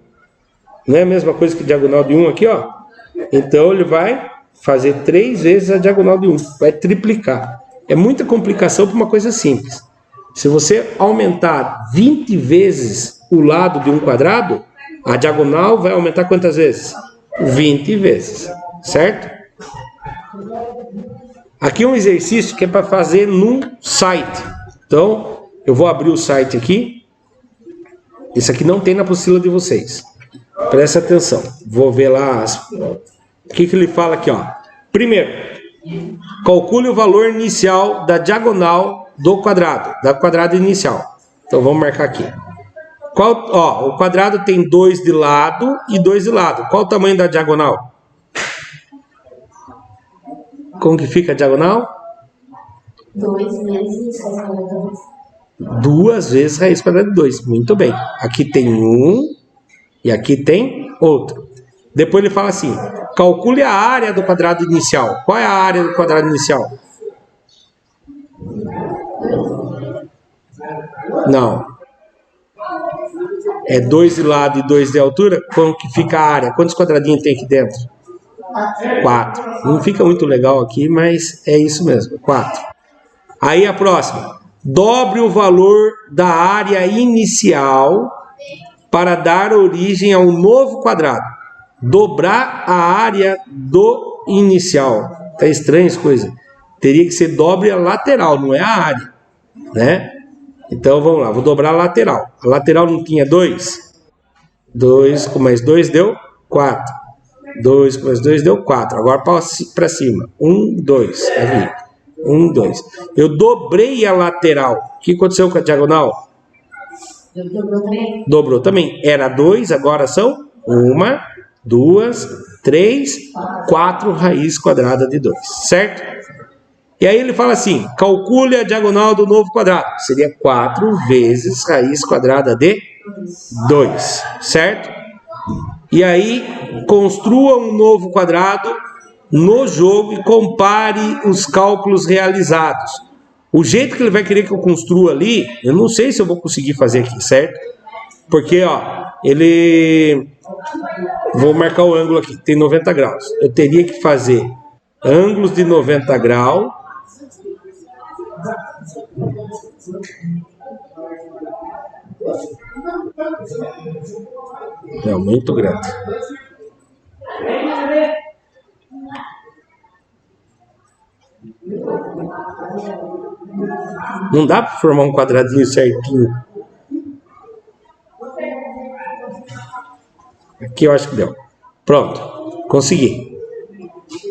Não é a mesma coisa que a diagonal de 1 aqui, ó? Então ele vai fazer 3 vezes a diagonal de 1. Vai triplicar. É muita complicação para uma coisa simples. Se você aumentar 20 vezes o lado de um quadrado, a diagonal vai aumentar quantas vezes? 20 vezes, certo? Aqui é um exercício que é para fazer num site. Então, eu vou abrir o site aqui. Isso aqui não tem na apostila de vocês. Presta atenção. Vou ver lá o que ele fala aqui, ó. Primeiro, calcule o valor inicial da diagonal do quadrado, da quadrada inicial. Então, vamos marcar aqui. Ó, o quadrado tem 2 de lado e 2 de lado. Qual o tamanho da diagonal? Como que fica a diagonal? 2 vezes raiz quadrada de 2. 2 vezes raiz quadrada de 2. Muito bem. Aqui tem um e aqui tem outro. Depois ele fala assim, calcule a área do quadrado inicial. Qual é a área do quadrado inicial? Não. É 2 de lado e 2 de altura? Como que fica a área? Quantos quadradinhos tem aqui dentro? 4. Não fica muito legal aqui, mas é isso mesmo, 4. Aí a próxima. Dobre o valor da área inicial para dar origem a um novo quadrado. Dobrar a área do inicial. Tá estranho essa coisa. Teria que ser dobre a lateral, não é a área, né? Então vamos lá, vou dobrar a lateral. A lateral não tinha 2? 2 com mais 2 deu 4. 2 com mais 2 deu 4. Agora para cima. 1, 2. Aqui. 1, 2. Eu dobrei a lateral. O que aconteceu com a diagonal? Dobrou também? Dobrou também. Era 2, agora são 1, 2, 3, 4 raiz quadrada de 2. Certo? E aí ele fala assim, calcule a diagonal do novo quadrado. Seria 4 vezes raiz quadrada de 2, certo? E aí, construa um novo quadrado no jogo e compare os cálculos realizados. O jeito que ele vai querer que eu construa ali, eu não sei se eu vou conseguir fazer aqui, certo? Porque, ó, ele... Vou marcar o ângulo aqui, tem 90 graus. Eu teria que fazer ângulos de 90 graus. É muito grande. Não dá para formar um quadradinho certinho. Aqui eu acho que deu. Pronto, consegui.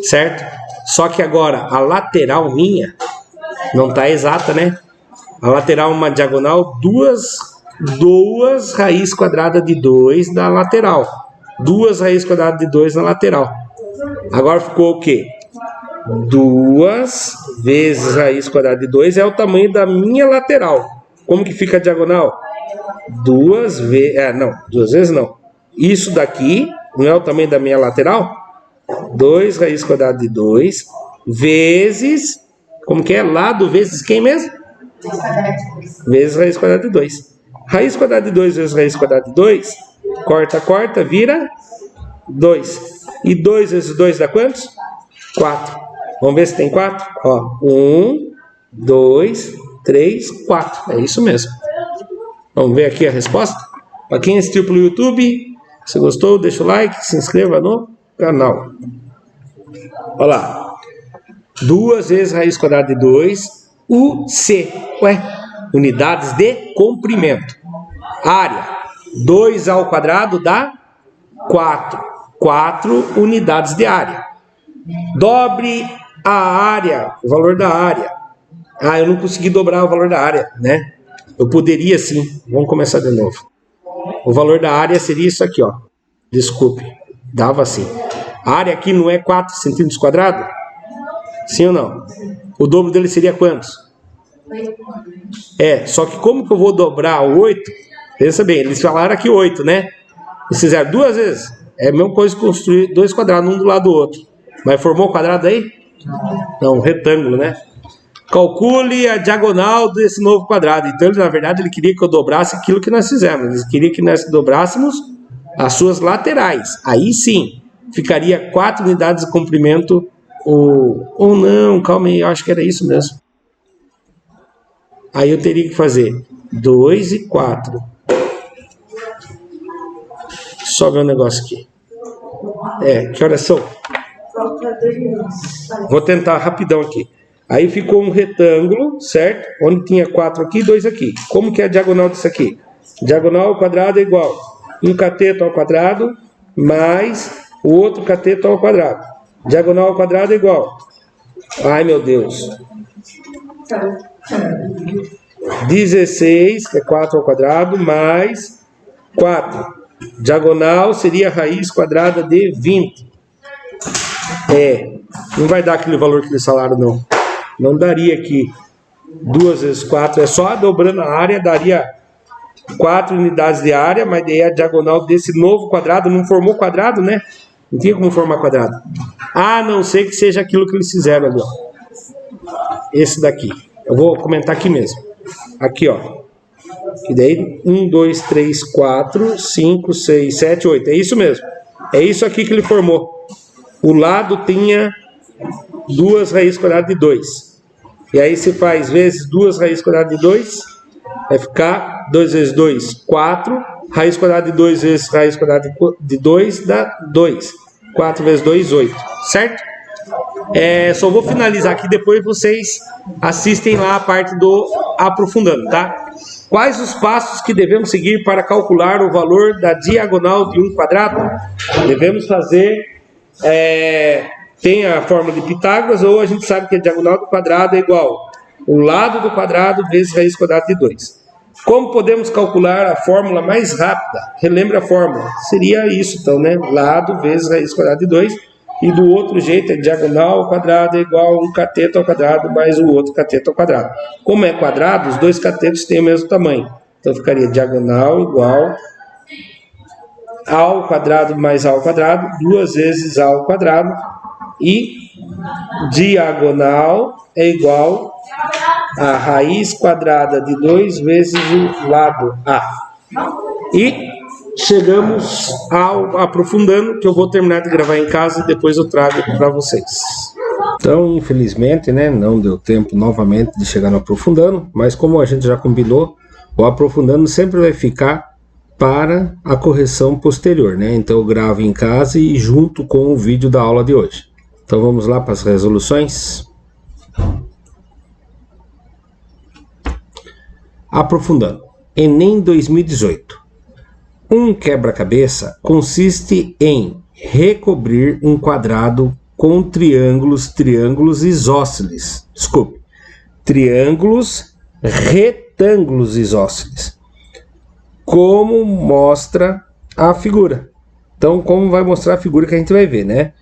Certo? Só que agora a lateral minha não está exata, né? A lateral é uma diagonal, duas raiz quadrada de 2 na lateral. 2 raiz quadrada de 2 na lateral. Agora ficou o quê? 2 vezes raiz quadrada de 2 é o tamanho da minha lateral. Como que fica a diagonal? 2 vezes... não, 2 vezes não. Isso daqui não é o tamanho da minha lateral? 2 raiz quadrada de 2 vezes... Como que é? Lado vezes quem mesmo? Vezes raiz quadrada de 2. Raiz quadrada de 2 vezes raiz quadrada de 2, corta, corta, vira 2. E 2 vezes 2 dá quantos? 4. Vamos ver se tem 4? Ó, 1, 2, 3, 4. É isso mesmo. Vamos ver aqui a resposta? Para quem assistiu pelo YouTube, se gostou, deixa o like, se inscreva no canal. Olha lá. 2 vezes raiz quadrada de 2, UC. Ué, unidades de comprimento. Área, 2 ao quadrado dá 4. 4 unidades de área. Dobre a área, o valor da área. Ah, eu não consegui dobrar o valor da área, né? Eu poderia sim. Vamos começar de novo. O valor da área seria isso aqui, ó. Desculpe, dava assim. A área aqui não é 4 centímetros quadrados? Sim ou não? O dobro dele seria quantos? 8. Só que como que eu vou dobrar o 8? Pensa bem, eles falaram aqui 8, né? Eles fizeram 2 vezes. É a mesma coisa que construir 2 quadrados, um do lado do outro. Mas formou o quadrado aí? Não, retângulo, né? Calcule a diagonal desse novo quadrado. Então, na verdade, ele queria que eu dobrasse aquilo que nós fizemos. Ele queria que nós dobrássemos as suas laterais. Aí sim, ficaria 4 unidades de comprimento. Ou não, calma aí, eu acho que era isso mesmo. Aí eu teria que fazer 2 e 4. Só ver um negócio aqui. Que horas são? Vou tentar rapidão aqui. Aí ficou um retângulo, certo? Onde tinha 4 aqui e 2 aqui. Como que é a diagonal disso aqui? Diagonal ao quadrado é igual um cateto ao quadrado mais o outro cateto ao quadrado. Diagonal ao quadrado é igual. Ai, meu Deus. 16, que é 4 ao quadrado, mais 4. Diagonal seria a raiz quadrada de 20. Não vai dar aquele valor que eles falaram, não. Não daria aqui 2 vezes 4. É só dobrando a área, daria 4 unidades de área, mas daí a diagonal desse novo quadrado não formou quadrado, né? Não tinha como formar quadrado. A não ser que seja aquilo que eles fizeram ali, ó. Esse daqui. Eu vou comentar aqui mesmo. Aqui, ó. E daí 1, 2, 3, 4, 5, 6, 7, 8. É isso mesmo. É isso aqui que ele formou. O lado tinha 2 raízes quadradas de 2. E aí se faz vezes 2 raízes quadradas de 2, vai ficar 2 vezes 2, 4. Raiz quadrada de 2 vezes raiz quadrada de 2 dá 2. 4 vezes 2, 8. Certo? Só vou finalizar aqui, depois vocês assistem lá a parte do aprofundando, tá? Quais os passos que devemos seguir para calcular o valor da diagonal de um quadrado? Devemos fazer... tem a fórmula de Pitágoras, ou a gente sabe que a diagonal do quadrado é igual o lado do quadrado vezes raiz quadrada de 2. Como podemos calcular a fórmula mais rápida? Relembra a fórmula. Seria isso, então, né? Lado vezes raiz quadrada de 2. E do outro jeito, é diagonal ao quadrado é igual a um cateto ao quadrado mais o outro cateto ao quadrado. Como é quadrado, os dois catetos têm o mesmo tamanho. Então, ficaria diagonal igual ao quadrado mais a ao quadrado, 2 vezes a ao quadrado. E diagonal é igual a raiz quadrada de 2 vezes o lado A. E chegamos ao aprofundando, que eu vou terminar de gravar em casa e depois eu trago para vocês. Então, infelizmente, né, não deu tempo novamente de chegar no aprofundando, mas como a gente já combinou, o aprofundando sempre vai ficar para a correção posterior, né? Então eu gravo em casa e junto com o vídeo da aula de hoje. Então vamos lá para as resoluções. Aprofundando. Enem 2018. Um quebra-cabeça consiste em recobrir um quadrado com triângulos isósceles. Desculpe. Triângulos retângulos isósceles. Como mostra a figura. Então, como vai mostrar a figura que a gente vai ver, né?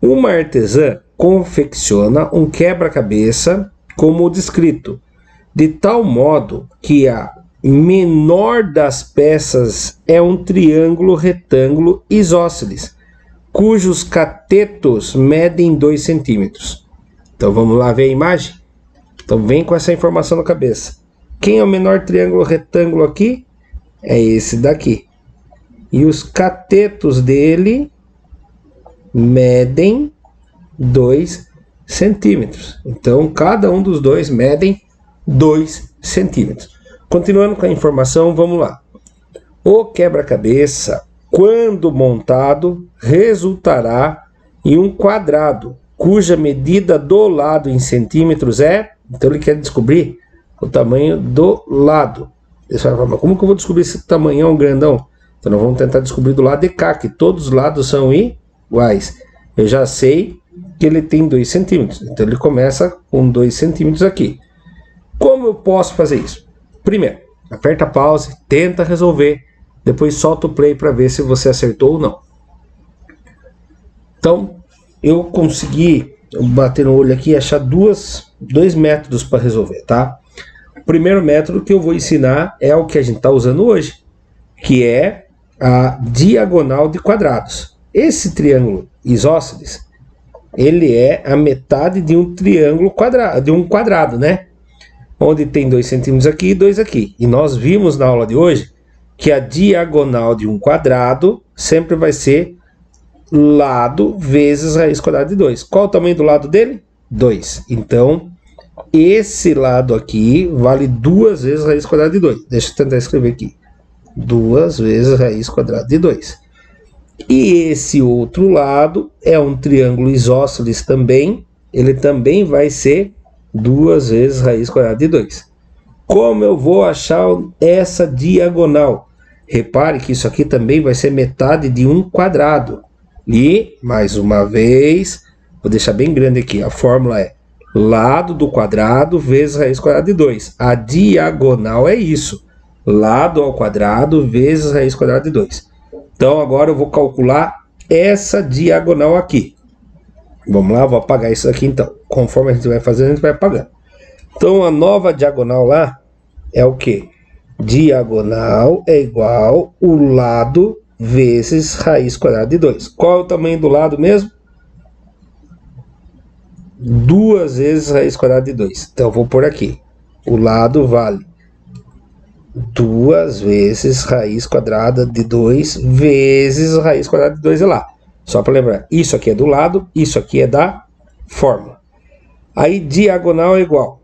Uma artesã confecciona um quebra-cabeça como descrito, de tal modo que a menor das peças é um triângulo retângulo isósceles, cujos catetos medem 2 centímetros. Então vamos lá ver a imagem? Então vem com essa informação na cabeça. Quem é o menor triângulo retângulo aqui? É esse daqui. E os catetos dele medem 2 centímetros. Então, cada um dos dois medem 2 centímetros. Continuando com a informação, vamos lá. O quebra-cabeça, quando montado, resultará em um quadrado cuja medida do lado em centímetros é... Então ele quer descobrir o tamanho do lado. Você vai falar, mas como que eu vou descobrir esse tamanhão grandão? Então nós vamos tentar descobrir do lado de cá, que todos os lados são iguais. Eu já sei que ele tem 2 centímetros. Então ele começa com 2 centímetros aqui. Como eu posso fazer isso? Primeiro, aperta pause, tenta resolver. Depois solta o play para ver se você acertou ou não. Então, eu consegui bater no olho aqui e achar dois métodos para resolver, tá? O primeiro método que eu vou ensinar é o que a gente está usando hoje, que é a diagonal de quadrados. Esse triângulo isósceles, ele é a metade de um triângulo quadrado, de um quadrado, né? Onde tem 2 centímetros aqui e 2 aqui. E nós vimos na aula de hoje que a diagonal de um quadrado sempre vai ser lado vezes raiz quadrada de 2. Qual o tamanho do lado dele? 2. Então, esse lado aqui vale 2 vezes raiz quadrada de 2. Deixa eu tentar escrever aqui. 2 vezes raiz quadrada de 2. E esse outro lado é um triângulo isósceles também. Ele também vai ser 2 vezes raiz quadrada de 2. Como eu vou achar essa diagonal? Repare que isso aqui também vai ser metade de um quadrado. E, mais uma vez, vou deixar bem grande aqui. A fórmula é lado do quadrado vezes raiz quadrada de 2. A diagonal é isso. Lado ao quadrado vezes raiz quadrada de 2. Então, agora eu vou calcular essa diagonal aqui. Vamos lá, vou apagar isso aqui então. Conforme a gente vai fazendo, a gente vai apagando. Então, a nova diagonal lá é o quê? Diagonal é igual o lado vezes raiz quadrada de 2. Qual é o tamanho do lado mesmo? 2 vezes raiz quadrada de 2. Então, eu vou pôr aqui. O lado vale 2 vezes raiz quadrada de 2 vezes raiz quadrada de 2 é lá. Só para lembrar, isso aqui é do lado, isso aqui é da fórmula. Aí, diagonal é igual.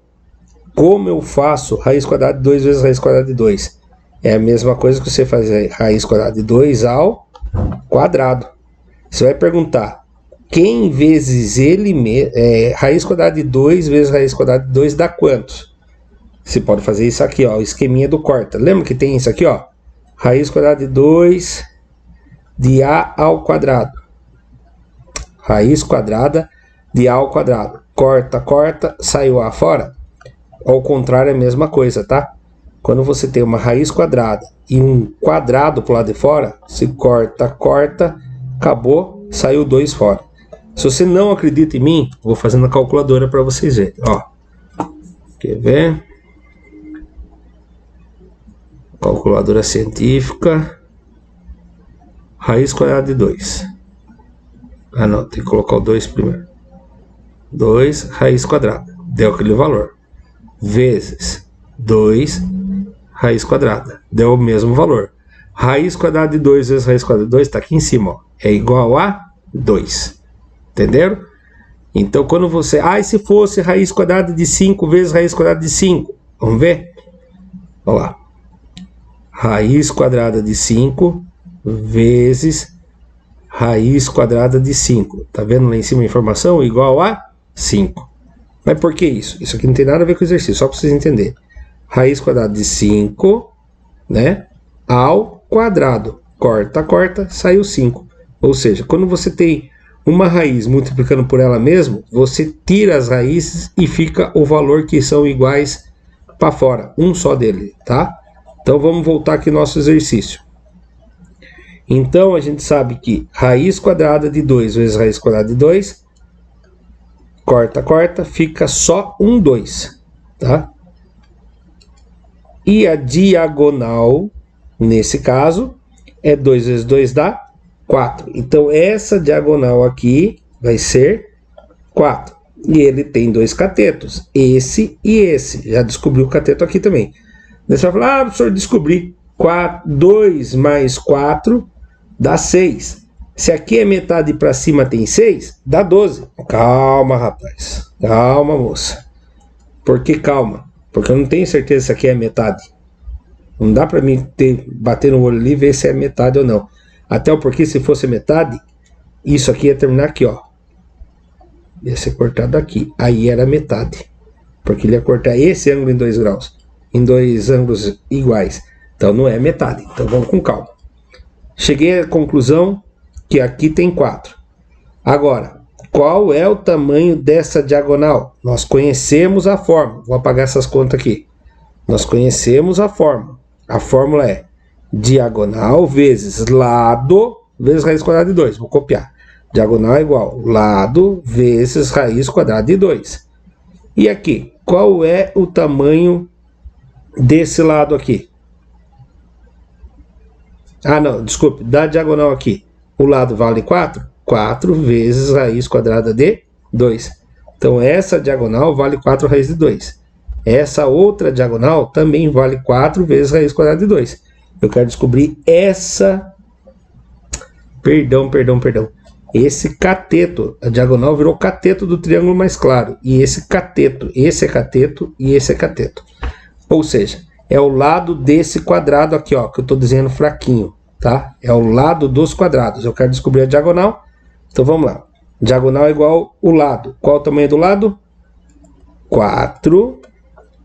Como eu faço raiz quadrada de 2 vezes raiz quadrada de 2? É a mesma coisa que você fazer raiz quadrada de 2 ao quadrado. Você vai perguntar, quem vezes ele, raiz quadrada de 2 vezes raiz quadrada de 2 dá quanto? Você pode fazer isso aqui, ó, o esqueminha do corta. Lembra que tem isso aqui, ó? Raiz quadrada de 2 de A ao quadrado. Raiz quadrada de A ao quadrado. Corta, corta, saiu A fora. Ao contrário é a mesma coisa, tá? Quando você tem uma raiz quadrada e um quadrado pro lado de fora, se corta, corta, acabou, saiu 2 fora. Se você não acredita em mim, vou fazendo a calculadora para vocês verem, ó. Quer ver? Calculadora científica. Raiz quadrada de 2. Ah não, tem que colocar o 2 primeiro. 2 raiz quadrada. Deu aquele valor. Vezes 2 raiz quadrada. Deu o mesmo valor. Raiz quadrada de 2 vezes raiz quadrada de 2 está aqui em cima, ó. É igual a 2. Entenderam? Então quando você... Ah, e se fosse raiz quadrada de 5 vezes raiz quadrada de 5? Vamos ver? Olha lá. Raiz quadrada de 5 vezes raiz quadrada de 5. Tá vendo lá em cima a informação? Igual a 5. Mas por que isso? Isso aqui não tem nada a ver com o exercício, só para vocês entenderem. Raiz quadrada de 5, né, ao quadrado. Corta, corta, saiu 5. Ou seja, quando você tem uma raiz multiplicando por ela mesma, você tira as raízes e fica o valor que são iguais para fora. Um só dele, tá? Então vamos voltar aqui no nosso exercício. Então a gente sabe que raiz quadrada de 2 vezes raiz quadrada de 2, corta, corta, fica só 2, tá? E a diagonal, nesse caso, é 2 vezes 2 dá 4. Então essa diagonal aqui vai ser 4. E ele tem 2 catetos, esse e esse. Já descobri o cateto aqui também. Você vai falar, ah, professor, descobri. 2 mais 4 dá 6. Se aqui é metade para cima tem 6, dá 12. Calma, rapaz. Calma, moça. Por que calma? Porque eu não tenho certeza se aqui é metade. Não dá para mim bater no olho ali e ver se é metade ou não. Até porque se fosse metade, isso aqui ia terminar aqui, ó. ia ser cortado aqui. Aí era metade. Porque ele ia cortar esse ângulo em 2 graus. Em 2 ângulos iguais. Então não é metade. Então vamos com calma. Cheguei à conclusão que aqui tem 4. Agora, qual é o tamanho dessa diagonal? Nós conhecemos a fórmula. Vou apagar essas contas aqui. Nós conhecemos a fórmula. A fórmula é diagonal vezes lado vezes raiz quadrada de 2. Vou copiar. Diagonal é igual lado vezes raiz quadrada de 2. E aqui, qual é o tamanho desse lado aqui? Ah, não, desculpe, da diagonal aqui. O lado vale 4? 4 vezes raiz quadrada de 2. Então, essa diagonal vale 4 raiz de 2. Essa outra diagonal também vale 4 vezes raiz quadrada de 2. Eu quero descobrir essa... Perdão. Esse cateto. A diagonal virou cateto do triângulo mais claro. E esse cateto. Esse é cateto e esse é cateto. Ou seja, é o lado desse quadrado aqui, ó, que eu estou desenhando fraquinho, tá? É o lado dos quadrados. Eu quero descobrir a diagonal. Então vamos lá. Diagonal é igual o lado. Qual o tamanho do lado? 4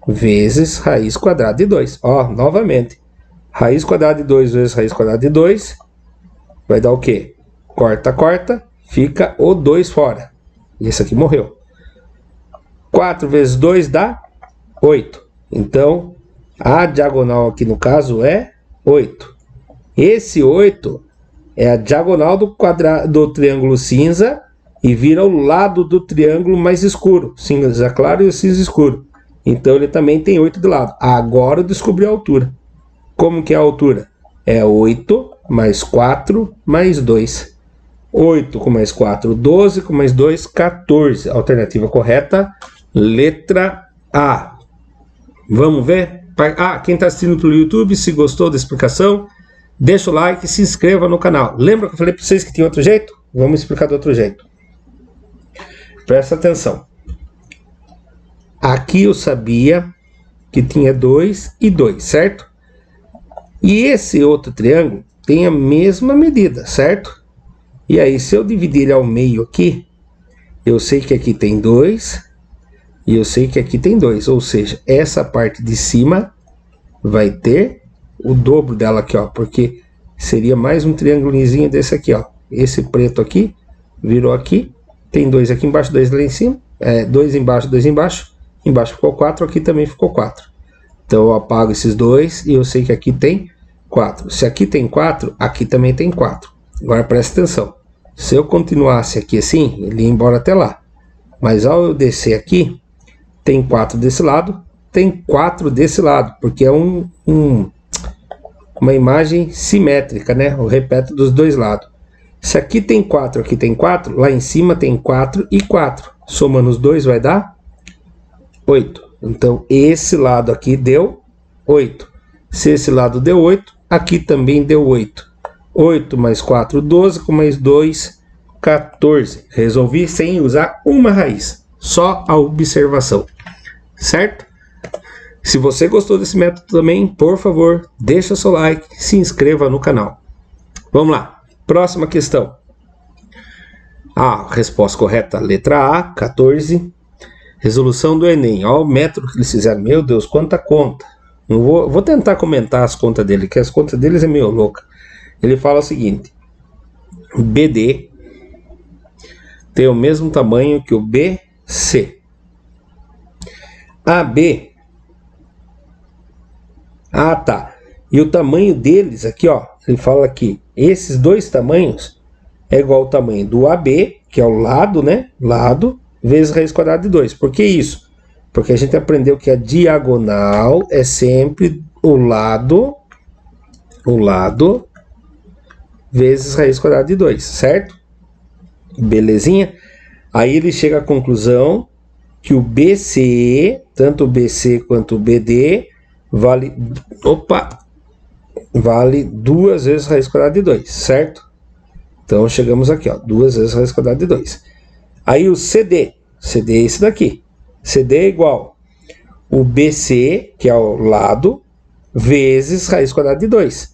vezes raiz quadrada de 2. Ó, novamente. Raiz quadrada de 2 vezes raiz quadrada de 2 vai dar o quê? Corta, fica o 2 fora. E esse aqui morreu. 4 vezes 2 dá 8. Então, a diagonal aqui no caso é 8. Esse 8 é a diagonal do triângulo cinza e vira o lado do triângulo mais escuro. Cinza claro e o cinza escuro. Então, ele também tem 8 de lado. Agora eu descobri a altura. Como que é a altura? É 8 mais 4 mais 2. 8 com mais 4, 12 com mais 2, 14. Alternativa correta, letra A. Vamos ver? Ah, quem está assistindo pelo YouTube, se gostou da explicação, deixa o like e se inscreva no canal. Lembra que eu falei para vocês que tinha outro jeito? Vamos explicar do outro jeito. Presta atenção. Aqui eu sabia que tinha 2 e 2, certo? E esse outro triângulo tem a mesma medida, certo? E aí, se eu dividir ele ao meio aqui, eu sei que aqui tem 2 e eu sei que aqui tem 2. Ou seja, essa parte de cima vai ter o dobro dela aqui, ó. Porque seria mais um triângulozinho desse aqui, ó. Esse preto aqui virou aqui. Tem 2 aqui embaixo, 2 lá em cima. 2 embaixo, 2 embaixo. Embaixo ficou 4, aqui também ficou 4. Então eu apago esses 2 e eu sei que aqui tem 4. Se aqui tem 4, aqui também tem 4. Agora presta atenção. Se eu continuasse aqui assim, ele ia embora até lá. Mas ao eu descer aqui, tem 4 desse lado, tem 4 desse lado. Porque é uma imagem simétrica, né? O repeto dos dois lados. Se aqui tem 4, aqui tem 4, lá em cima tem 4 e 4. Somando os dois vai dar 8. Então, esse lado aqui deu 8. Se esse lado deu 8, aqui também deu 8. 8 mais 4, 12, com mais 2, 14. Resolvi sem usar uma raiz. Só a observação. Certo? Se você gostou desse método também, por favor, deixa seu like, se inscreva no canal. Vamos lá. Próxima questão. A resposta correta, letra A, 14. Resolução do Enem. Olha o método que eles fizeram. Meu Deus, quanta conta. Não vou tentar comentar as contas dele, que as contas deles é meio louca. Ele fala o seguinte. BD tem o mesmo tamanho que o BC. AB. Ah, tá. E o tamanho deles aqui, ó. Ele fala aqui. Esses dois tamanhos é igual ao tamanho do AB, que é o lado, né? Lado, vezes raiz quadrada de 2. Por que isso? Porque a gente aprendeu que a diagonal é sempre o lado vezes raiz quadrada de 2, certo? Belezinha? Aí ele chega à conclusão que o BC, tanto o BC quanto o BD, vale 2 vezes raiz quadrada de 2, certo? Então chegamos aqui, ó, 2 vezes raiz quadrada de 2. Aí o CD é esse daqui. CD é igual o BC, que é o lado, vezes raiz quadrada de 2.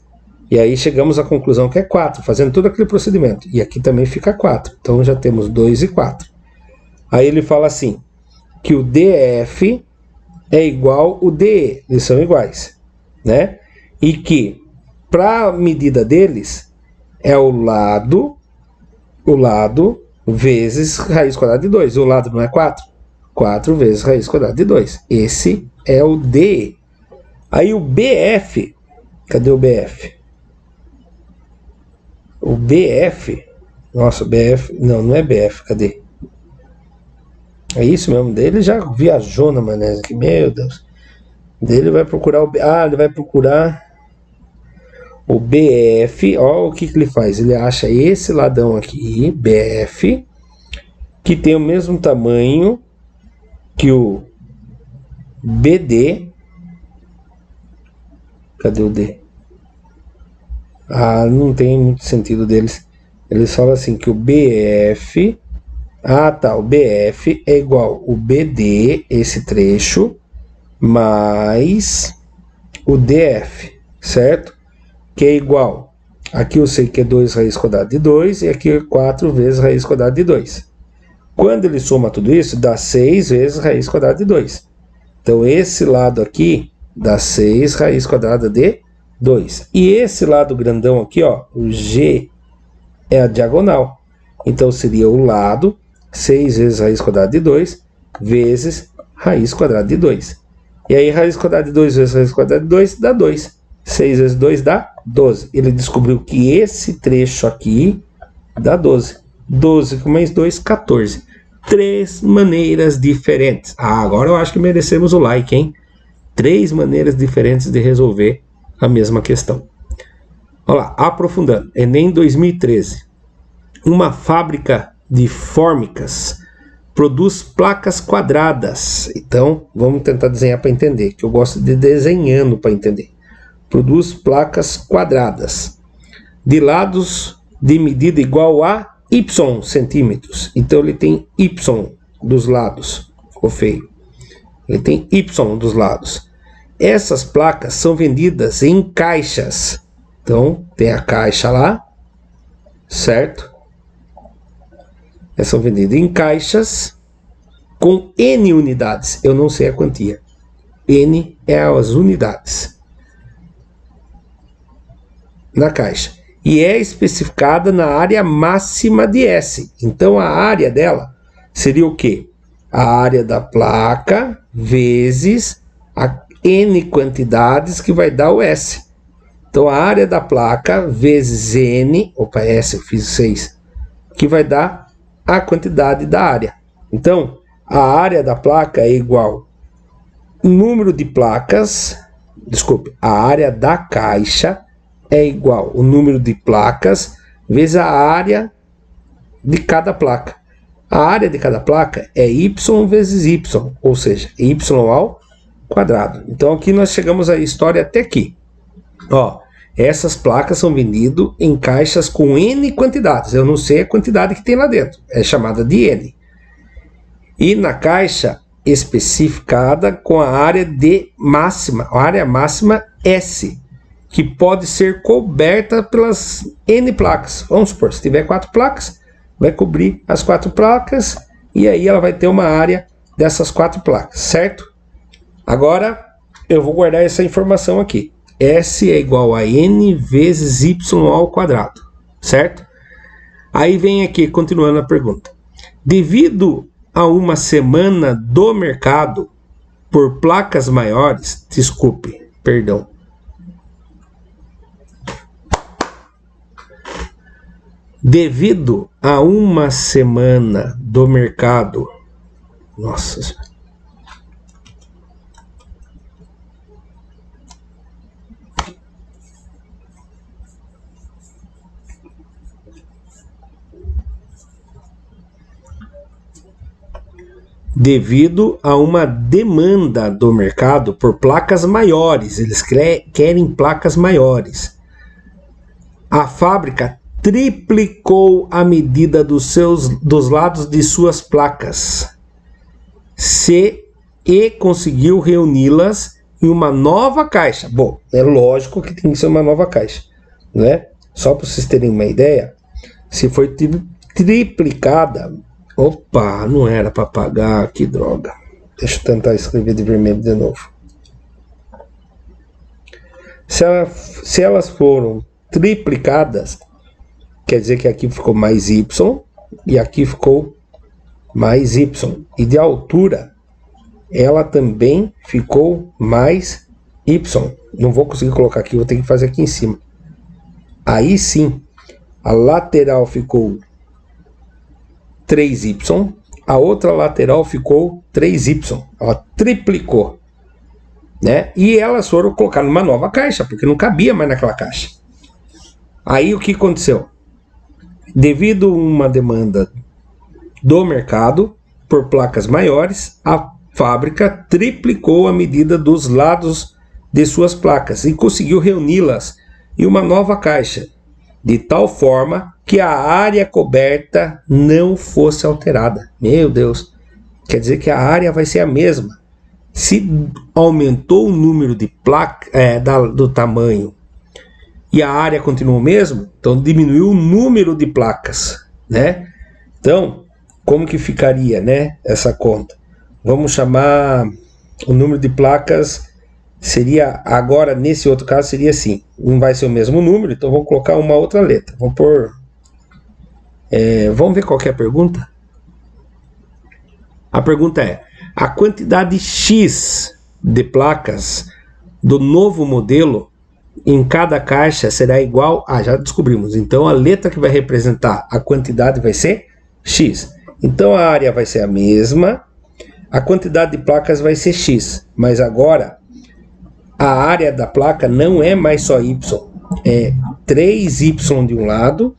E aí chegamos à conclusão que é 4, fazendo todo aquele procedimento. E aqui também fica 4. Então já temos 2 e 4. Aí ele fala assim, que o DF é igual o DE, eles são iguais, né? E que para a medida deles é o lado vezes raiz quadrada de 2. O lado não é 4? 4 vezes raiz quadrada de 2. Esse é o DE. Aí o BF, cadê o BF? O BF, nossa, BF, não é BF, cadê? É isso mesmo, dele já viajou na maionese aqui, meu Deus. Dele vai procurar ele vai procurar o BF, ó o que ele faz, ele acha esse ladão aqui, BF, que tem o mesmo tamanho que o BD. Cadê o D? Não tem muito sentido deles. Eles falam assim que o BF... o BF é igual o BD, esse trecho, mais o DF, certo? Que é igual... Aqui eu sei que é 2 raiz quadrada de 2 e aqui é 4 vezes raiz quadrada de 2. Quando ele soma tudo isso, dá 6 vezes raiz quadrada de 2. Então esse lado aqui dá 6 raiz quadrada de 2. E esse lado grandão aqui, ó, o G é a diagonal. Então seria o lado 6 vezes raiz quadrada de 2 vezes raiz quadrada de 2. E aí raiz quadrada de 2 vezes raiz quadrada de 2 dá 2. 6 vezes 2 dá 12. Ele descobriu que esse trecho aqui dá 12. 12 com mais 2, 14. 3 maneiras diferentes. Agora eu acho que merecemos o like, hein? 3 maneiras diferentes de resolver a mesma questão. Olha lá, aprofundando. Enem 2013. Uma fábrica de fórmicas produz placas quadradas. Então, vamos tentar desenhar para entender, que eu gosto de desenhando para entender. Produz placas quadradas de lados de medida igual a y centímetros. Então, ele tem y dos lados. Ficou feio. Ele tem y dos lados. Essas placas são vendidas em caixas. Então, tem a caixa lá, certo? Elas são vendidas em caixas com N unidades. Eu não sei a quantia. N é as unidades na caixa. E é especificada na área máxima de S. Então, a área dela seria o quê? A área da placa vezes a N quantidades que vai dar o S. Então, a área da placa vezes N, opa, S eu fiz 6, que vai dar a quantidade da área. Então, a área da placa é igual número de placas, desculpe, a área da caixa é igual o número de placas vezes a área de cada placa. A área de cada placa é y vezes y, ou seja, y ao quadrado. Então, aqui nós chegamos à história até aqui. Ó, essas placas são vendidas em caixas com N quantidades. Eu não sei a quantidade que tem lá dentro. É chamada de N. E na caixa especificada com a área de máxima, a área máxima S, que pode ser coberta pelas N placas. Vamos supor, se tiver 4 placas, vai cobrir as 4 placas e aí ela vai ter uma área dessas 4 placas, certo? Agora, eu vou guardar essa informação aqui. S é igual a N vezes Y ao quadrado, certo? Aí vem aqui, continuando a pergunta. Devido a uma semana do mercado por placas maiores, devido a uma semana do mercado, nossa senhora. Devido a uma demanda do mercado por placas maiores, eles querem placas maiores. A fábrica triplicou a medida dos lados de suas placas e conseguiu reuni-las em uma nova caixa. Bom, é lógico que tem que ser uma nova caixa, né? Só para vocês terem uma ideia, se foi triplicada, Opa, não era para apagar, que droga. Deixa eu tentar escrever de vermelho de novo. Se elas foram triplicadas, quer dizer que aqui ficou mais y e aqui ficou mais y. E de altura, ela também ficou mais y. Não vou conseguir colocar aqui, vou ter que fazer aqui em cima. Aí sim, a lateral ficou 3y, a outra lateral ficou 3y. Ela triplicou, né? E elas foram colocar numa nova caixa, porque não cabia mais naquela caixa. Aí o que aconteceu? Devido a uma demanda do mercado por placas maiores, a fábrica triplicou a medida dos lados de suas placas e conseguiu reuni-las em uma nova caixa, de tal forma que a área coberta não fosse alterada. Meu Deus, quer dizer que a área vai ser a mesma. Se aumentou o número de placas do tamanho e a área continuou o mesmo, então diminuiu o número de placas, né? Então, como que ficaria, né, essa conta? Vamos chamar o número de placas, seria agora nesse outro caso seria assim, não vai ser o mesmo número, então vamos colocar uma outra letra. Vamos pôr, vamos ver qual que é a pergunta? A pergunta é: a quantidade X de placas do novo modelo em cada caixa será igual a... já descobrimos. Então a letra que vai representar a quantidade vai ser X. Então a área vai ser a mesma, a quantidade de placas vai ser X. Mas agora a área da placa não é mais só Y. É 3Y de um lado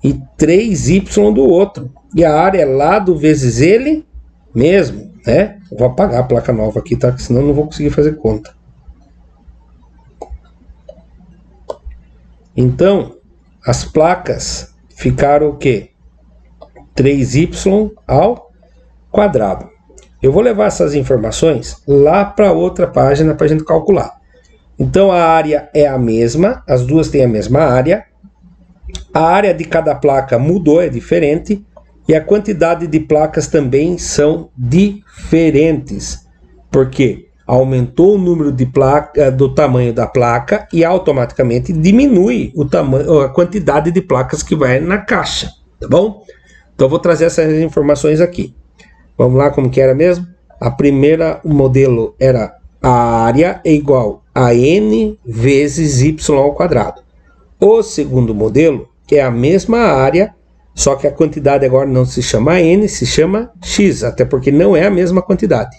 e 3Y do outro. E a área é lado vezes ele mesmo, né? Vou apagar a placa nova aqui, tá? Senão eu não vou conseguir fazer conta. Então, as placas ficaram o quê? 3y ao quadrado. Eu vou levar essas informações lá para outra página para a gente calcular. Então, a área é a mesma, as duas têm a mesma área. A área de cada placa mudou, é diferente. E a quantidade de placas também são diferentes. Porque aumentou o número de do tamanho da placa e automaticamente diminui o tamanho, a quantidade de placas que vai na caixa, tá bom? Então eu vou trazer essas informações aqui. Vamos lá, como que era mesmo? A primeira, o modelo era a área é igual a n vezes y ao quadrado. O segundo modelo é a mesma área, só que a quantidade agora não se chama n, se chama x, até porque não é a mesma quantidade.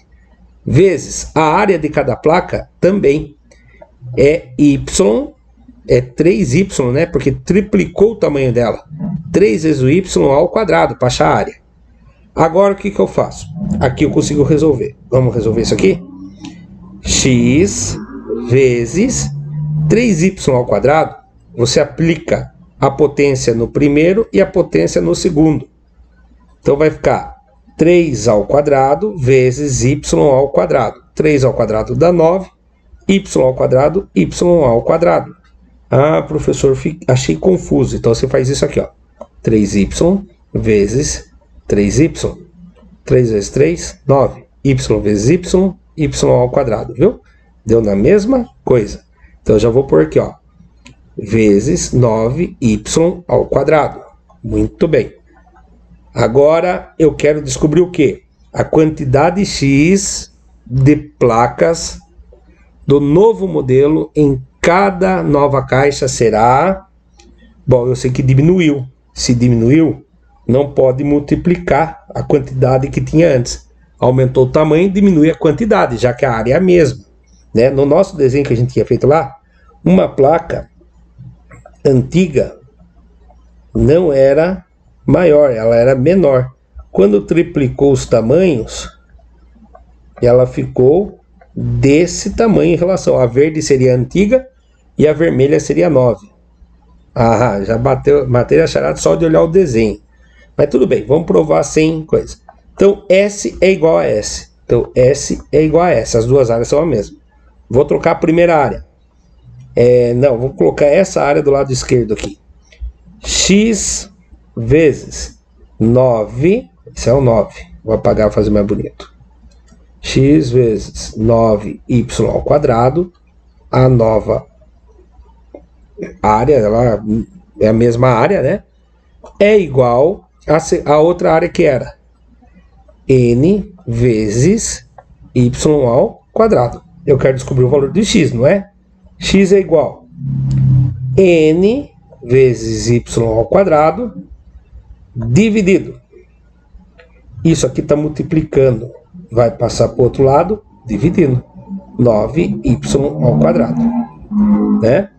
Vezes a área de cada placa também é y, é 3y, né? Porque triplicou o tamanho dela. 3 vezes o y ao quadrado para achar a área. Agora o que eu faço? Aqui eu consigo resolver. Vamos resolver isso aqui? X vezes 3y ao quadrado, você aplica a potência no primeiro e a potência no segundo. Então vai ficar 3 ao quadrado vezes y ao quadrado. 3 ao quadrado dá 9, y ao quadrado, y ao quadrado. Ah, professor, achei confuso. Então você faz isso aqui, ó. 3y vezes 3y. 3 vezes 3, 9. Y vezes y, y ao quadrado, viu? Deu na mesma coisa. Então eu já vou pôr aqui, ó. Vezes 9y ao quadrado. Muito bem. Agora eu quero descobrir o quê? A quantidade X de placas do novo modelo em cada nova caixa será... Bom, eu sei que diminuiu. Se diminuiu, não pode multiplicar a quantidade que tinha antes. Aumentou o tamanho, diminui a quantidade, já que a área é a mesma, né? No nosso desenho que a gente tinha feito lá, uma placa antiga não era maior, ela era menor. Quando triplicou os tamanhos, ela ficou desse tamanho em relação. A verde seria a antiga e a vermelha seria a 9. Ah, já matei a charada só de olhar o desenho. Mas tudo bem, vamos provar sem coisa. Então, S é igual a S. Então, S é igual a S. As duas áreas são a mesma. Vou trocar a primeira área. Não, vou colocar essa área do lado esquerdo aqui. X vezes 9 Esse é o 9. Vou apagar para fazer mais bonito. X vezes 9y ao quadrado. A nova área, ela é a mesma área, né? É igual a outra área que era n vezes y ao quadrado. Eu quero descobrir o valor de x, não é? X é igual n vezes y ao quadrado dividido. Isso aqui está multiplicando. Vai passar para o outro lado, dividindo. 9y ao quadrado. Né?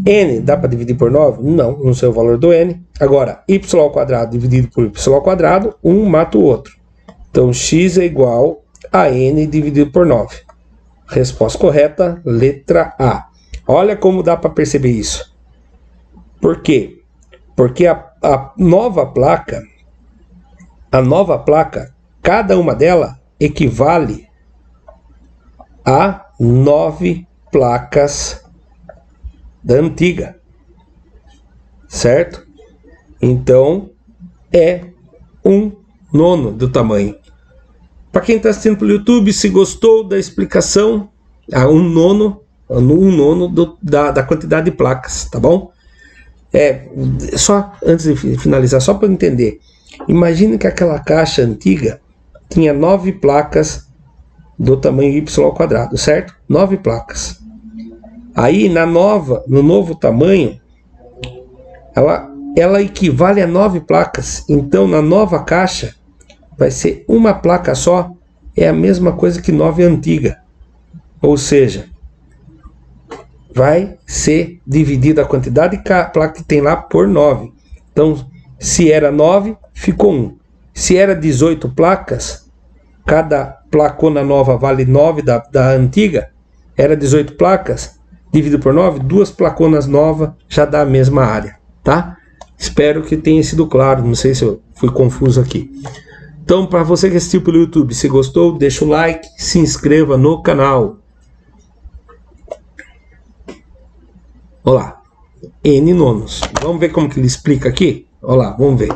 N dá para dividir por 9? Não, não sei o valor do n. Agora, y ao quadrado dividido por y ao quadrado, um mata o outro. Então, x é igual a n dividido por 9. Resposta correta, letra A. Olha como dá para perceber isso. Por quê? Porque a nova placa, cada uma delas equivale a 9 placas da antiga. Certo? Então, é 1/9 do tamanho. Para quem está assistindo pelo YouTube, se gostou da explicação, 1/9 da quantidade de placas, tá bom? Só antes de finalizar, só para entender. Imagine que aquela caixa antiga tinha 9 placas do tamanho y ao quadrado, certo? 9 placas. Aí no novo tamanho, ela equivale a 9 placas. Então na nova caixa vai ser uma placa só, é a mesma coisa que 9 antiga. Ou seja, vai ser dividida a quantidade de placa que tem lá por 9. Então, se era 9, ficou 1. Se era 18 placas, cada placona nova vale 9 da antiga, era 18 placas, dividido por 9, 2 placonas novas já dá a mesma área, tá? Espero que tenha sido claro, não sei se eu fui confuso aqui. Então, para você que assistiu pelo YouTube, se gostou, deixa o like, se inscreva no canal. Olá, n nonos. Vamos ver como que ele explica aqui? Olá, vamos ver.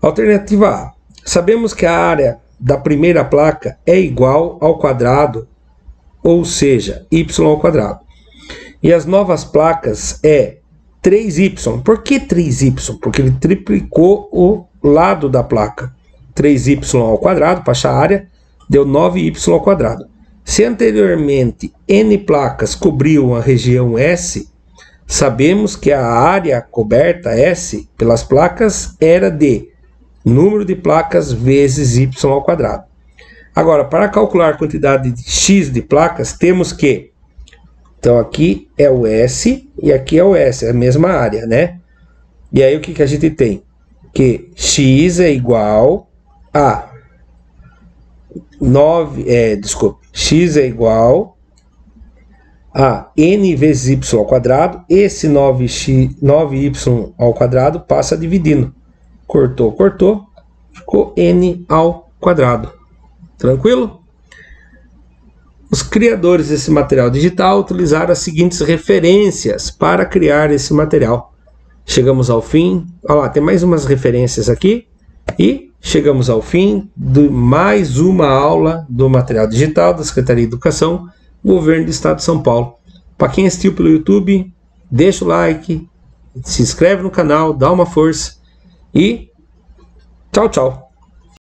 Alternativa A. Sabemos que a área da primeira placa é igual ao quadrado, ou seja, y ao quadrado. E as novas placas é 3y. Por que 3y? Porque ele triplicou o lado da placa. 3y ao quadrado, para achar a área, deu 9y ao quadrado. Se anteriormente n placas cobriam a região S, sabemos que a área coberta S pelas placas era de número de placas vezes y ao quadrado. Agora, para calcular a quantidade de x de placas, temos que... Então, aqui é o S e aqui é o S, é a mesma área, né? E aí, o que a gente tem? Que x é igual a x é igual a n vezes y ao quadrado. Esse 9y ao quadrado passa dividindo. Cortou, ficou n ao quadrado. Tranquilo? Os criadores desse material digital utilizaram as seguintes referências para criar esse material. Chegamos ao fim. Olha lá, tem mais umas referências aqui. E chegamos ao fim de mais uma aula do material digital da Secretaria de Educação, Governo do Estado de São Paulo. Para quem assistiu pelo YouTube, deixa o like, se inscreve no canal, dá uma força e tchau, tchau.